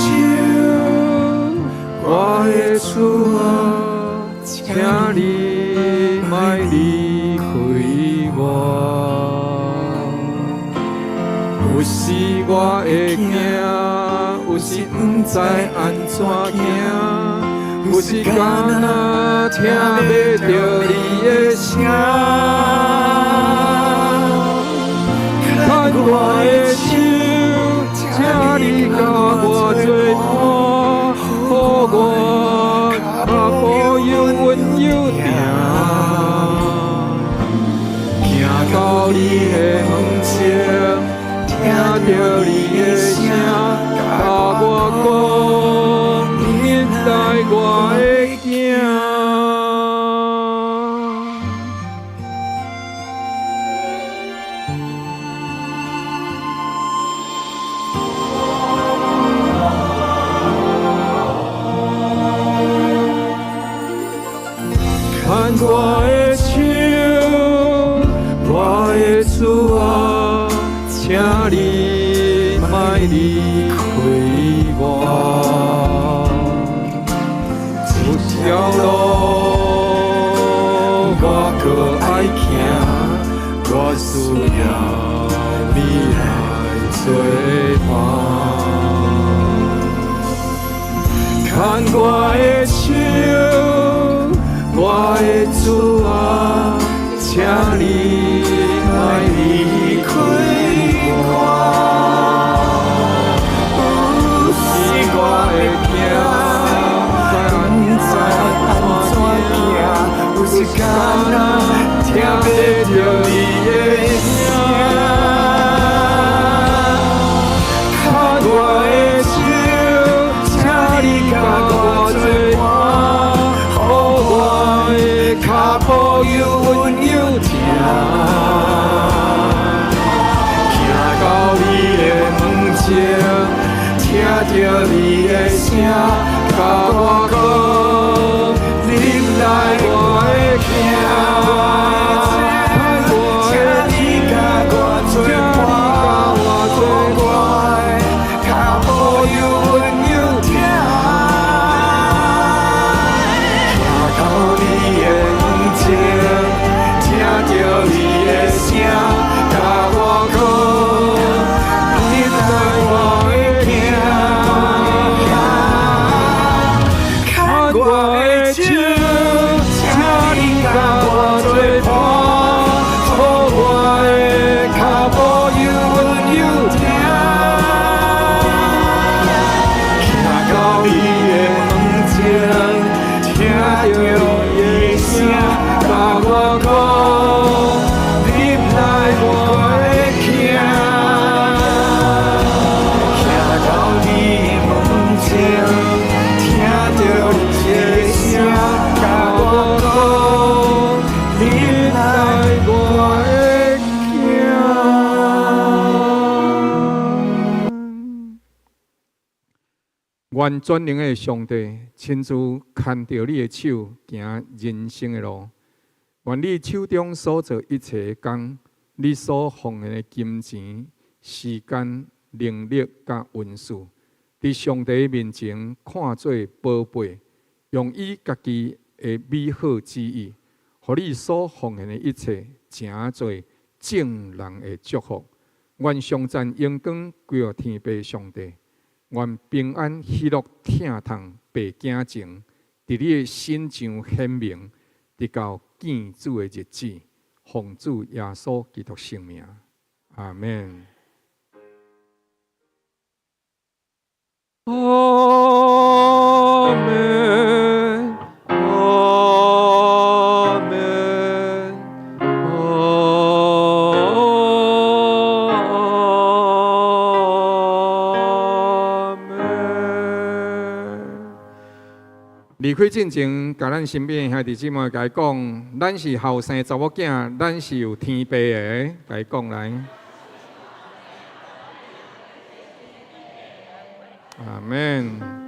我的主啊，请你莫离开我。有时我会惊，有时不知安怎行，有时敢若听袂到你的声。牵我的手，请你甲我作伴，予我脚步犹稳犹定，行到你的门前。听到你的声，甲我讲，你带我的行。牵我的手，我的主啊。请你莫离开我，有条路我搁爱行，我需要你来作伴。牵我的手，我的主啊，请你莫离开。我会惊，知安怎行，有时敢若听袂到你的声。牵我的手，请你甲我作伴，予我的脚步犹稳犹定，行到你的门前。听到你的声，甲我讲，你来我会行。请你甲我作伴，予我的脚步犹稳犹定，行到你的门前，听到你的声，甲我讲，你来我会。我的手，请你甲我作伴，予我的脚步犹稳犹定，行到你的门前，听到你的声，甲我讲，你来我会行，行到你的门前，听到你。甲我讲，你来我会行。愿全能的上帝亲自牵着你的手，行人生的路。愿你手中所做一切工，你所奉献的金钱、时间、能力、甲运势，伫上帝面前看做宝贝。用伊家己的美好旨意，互你所奉献的一切，成做正人的祝福。愿上赞荣光归予天父上帝。愿平安喜乐疼痛白镜前，伫你的身上显明，直到见主的日子。奉主耶稣基督圣名，阿门。阿门，阿门，阿门。离开进前，甲咱身边兄弟姊妹甲伊讲，咱是后生查某囝，咱是有天父的，甲伊讲来。阿门。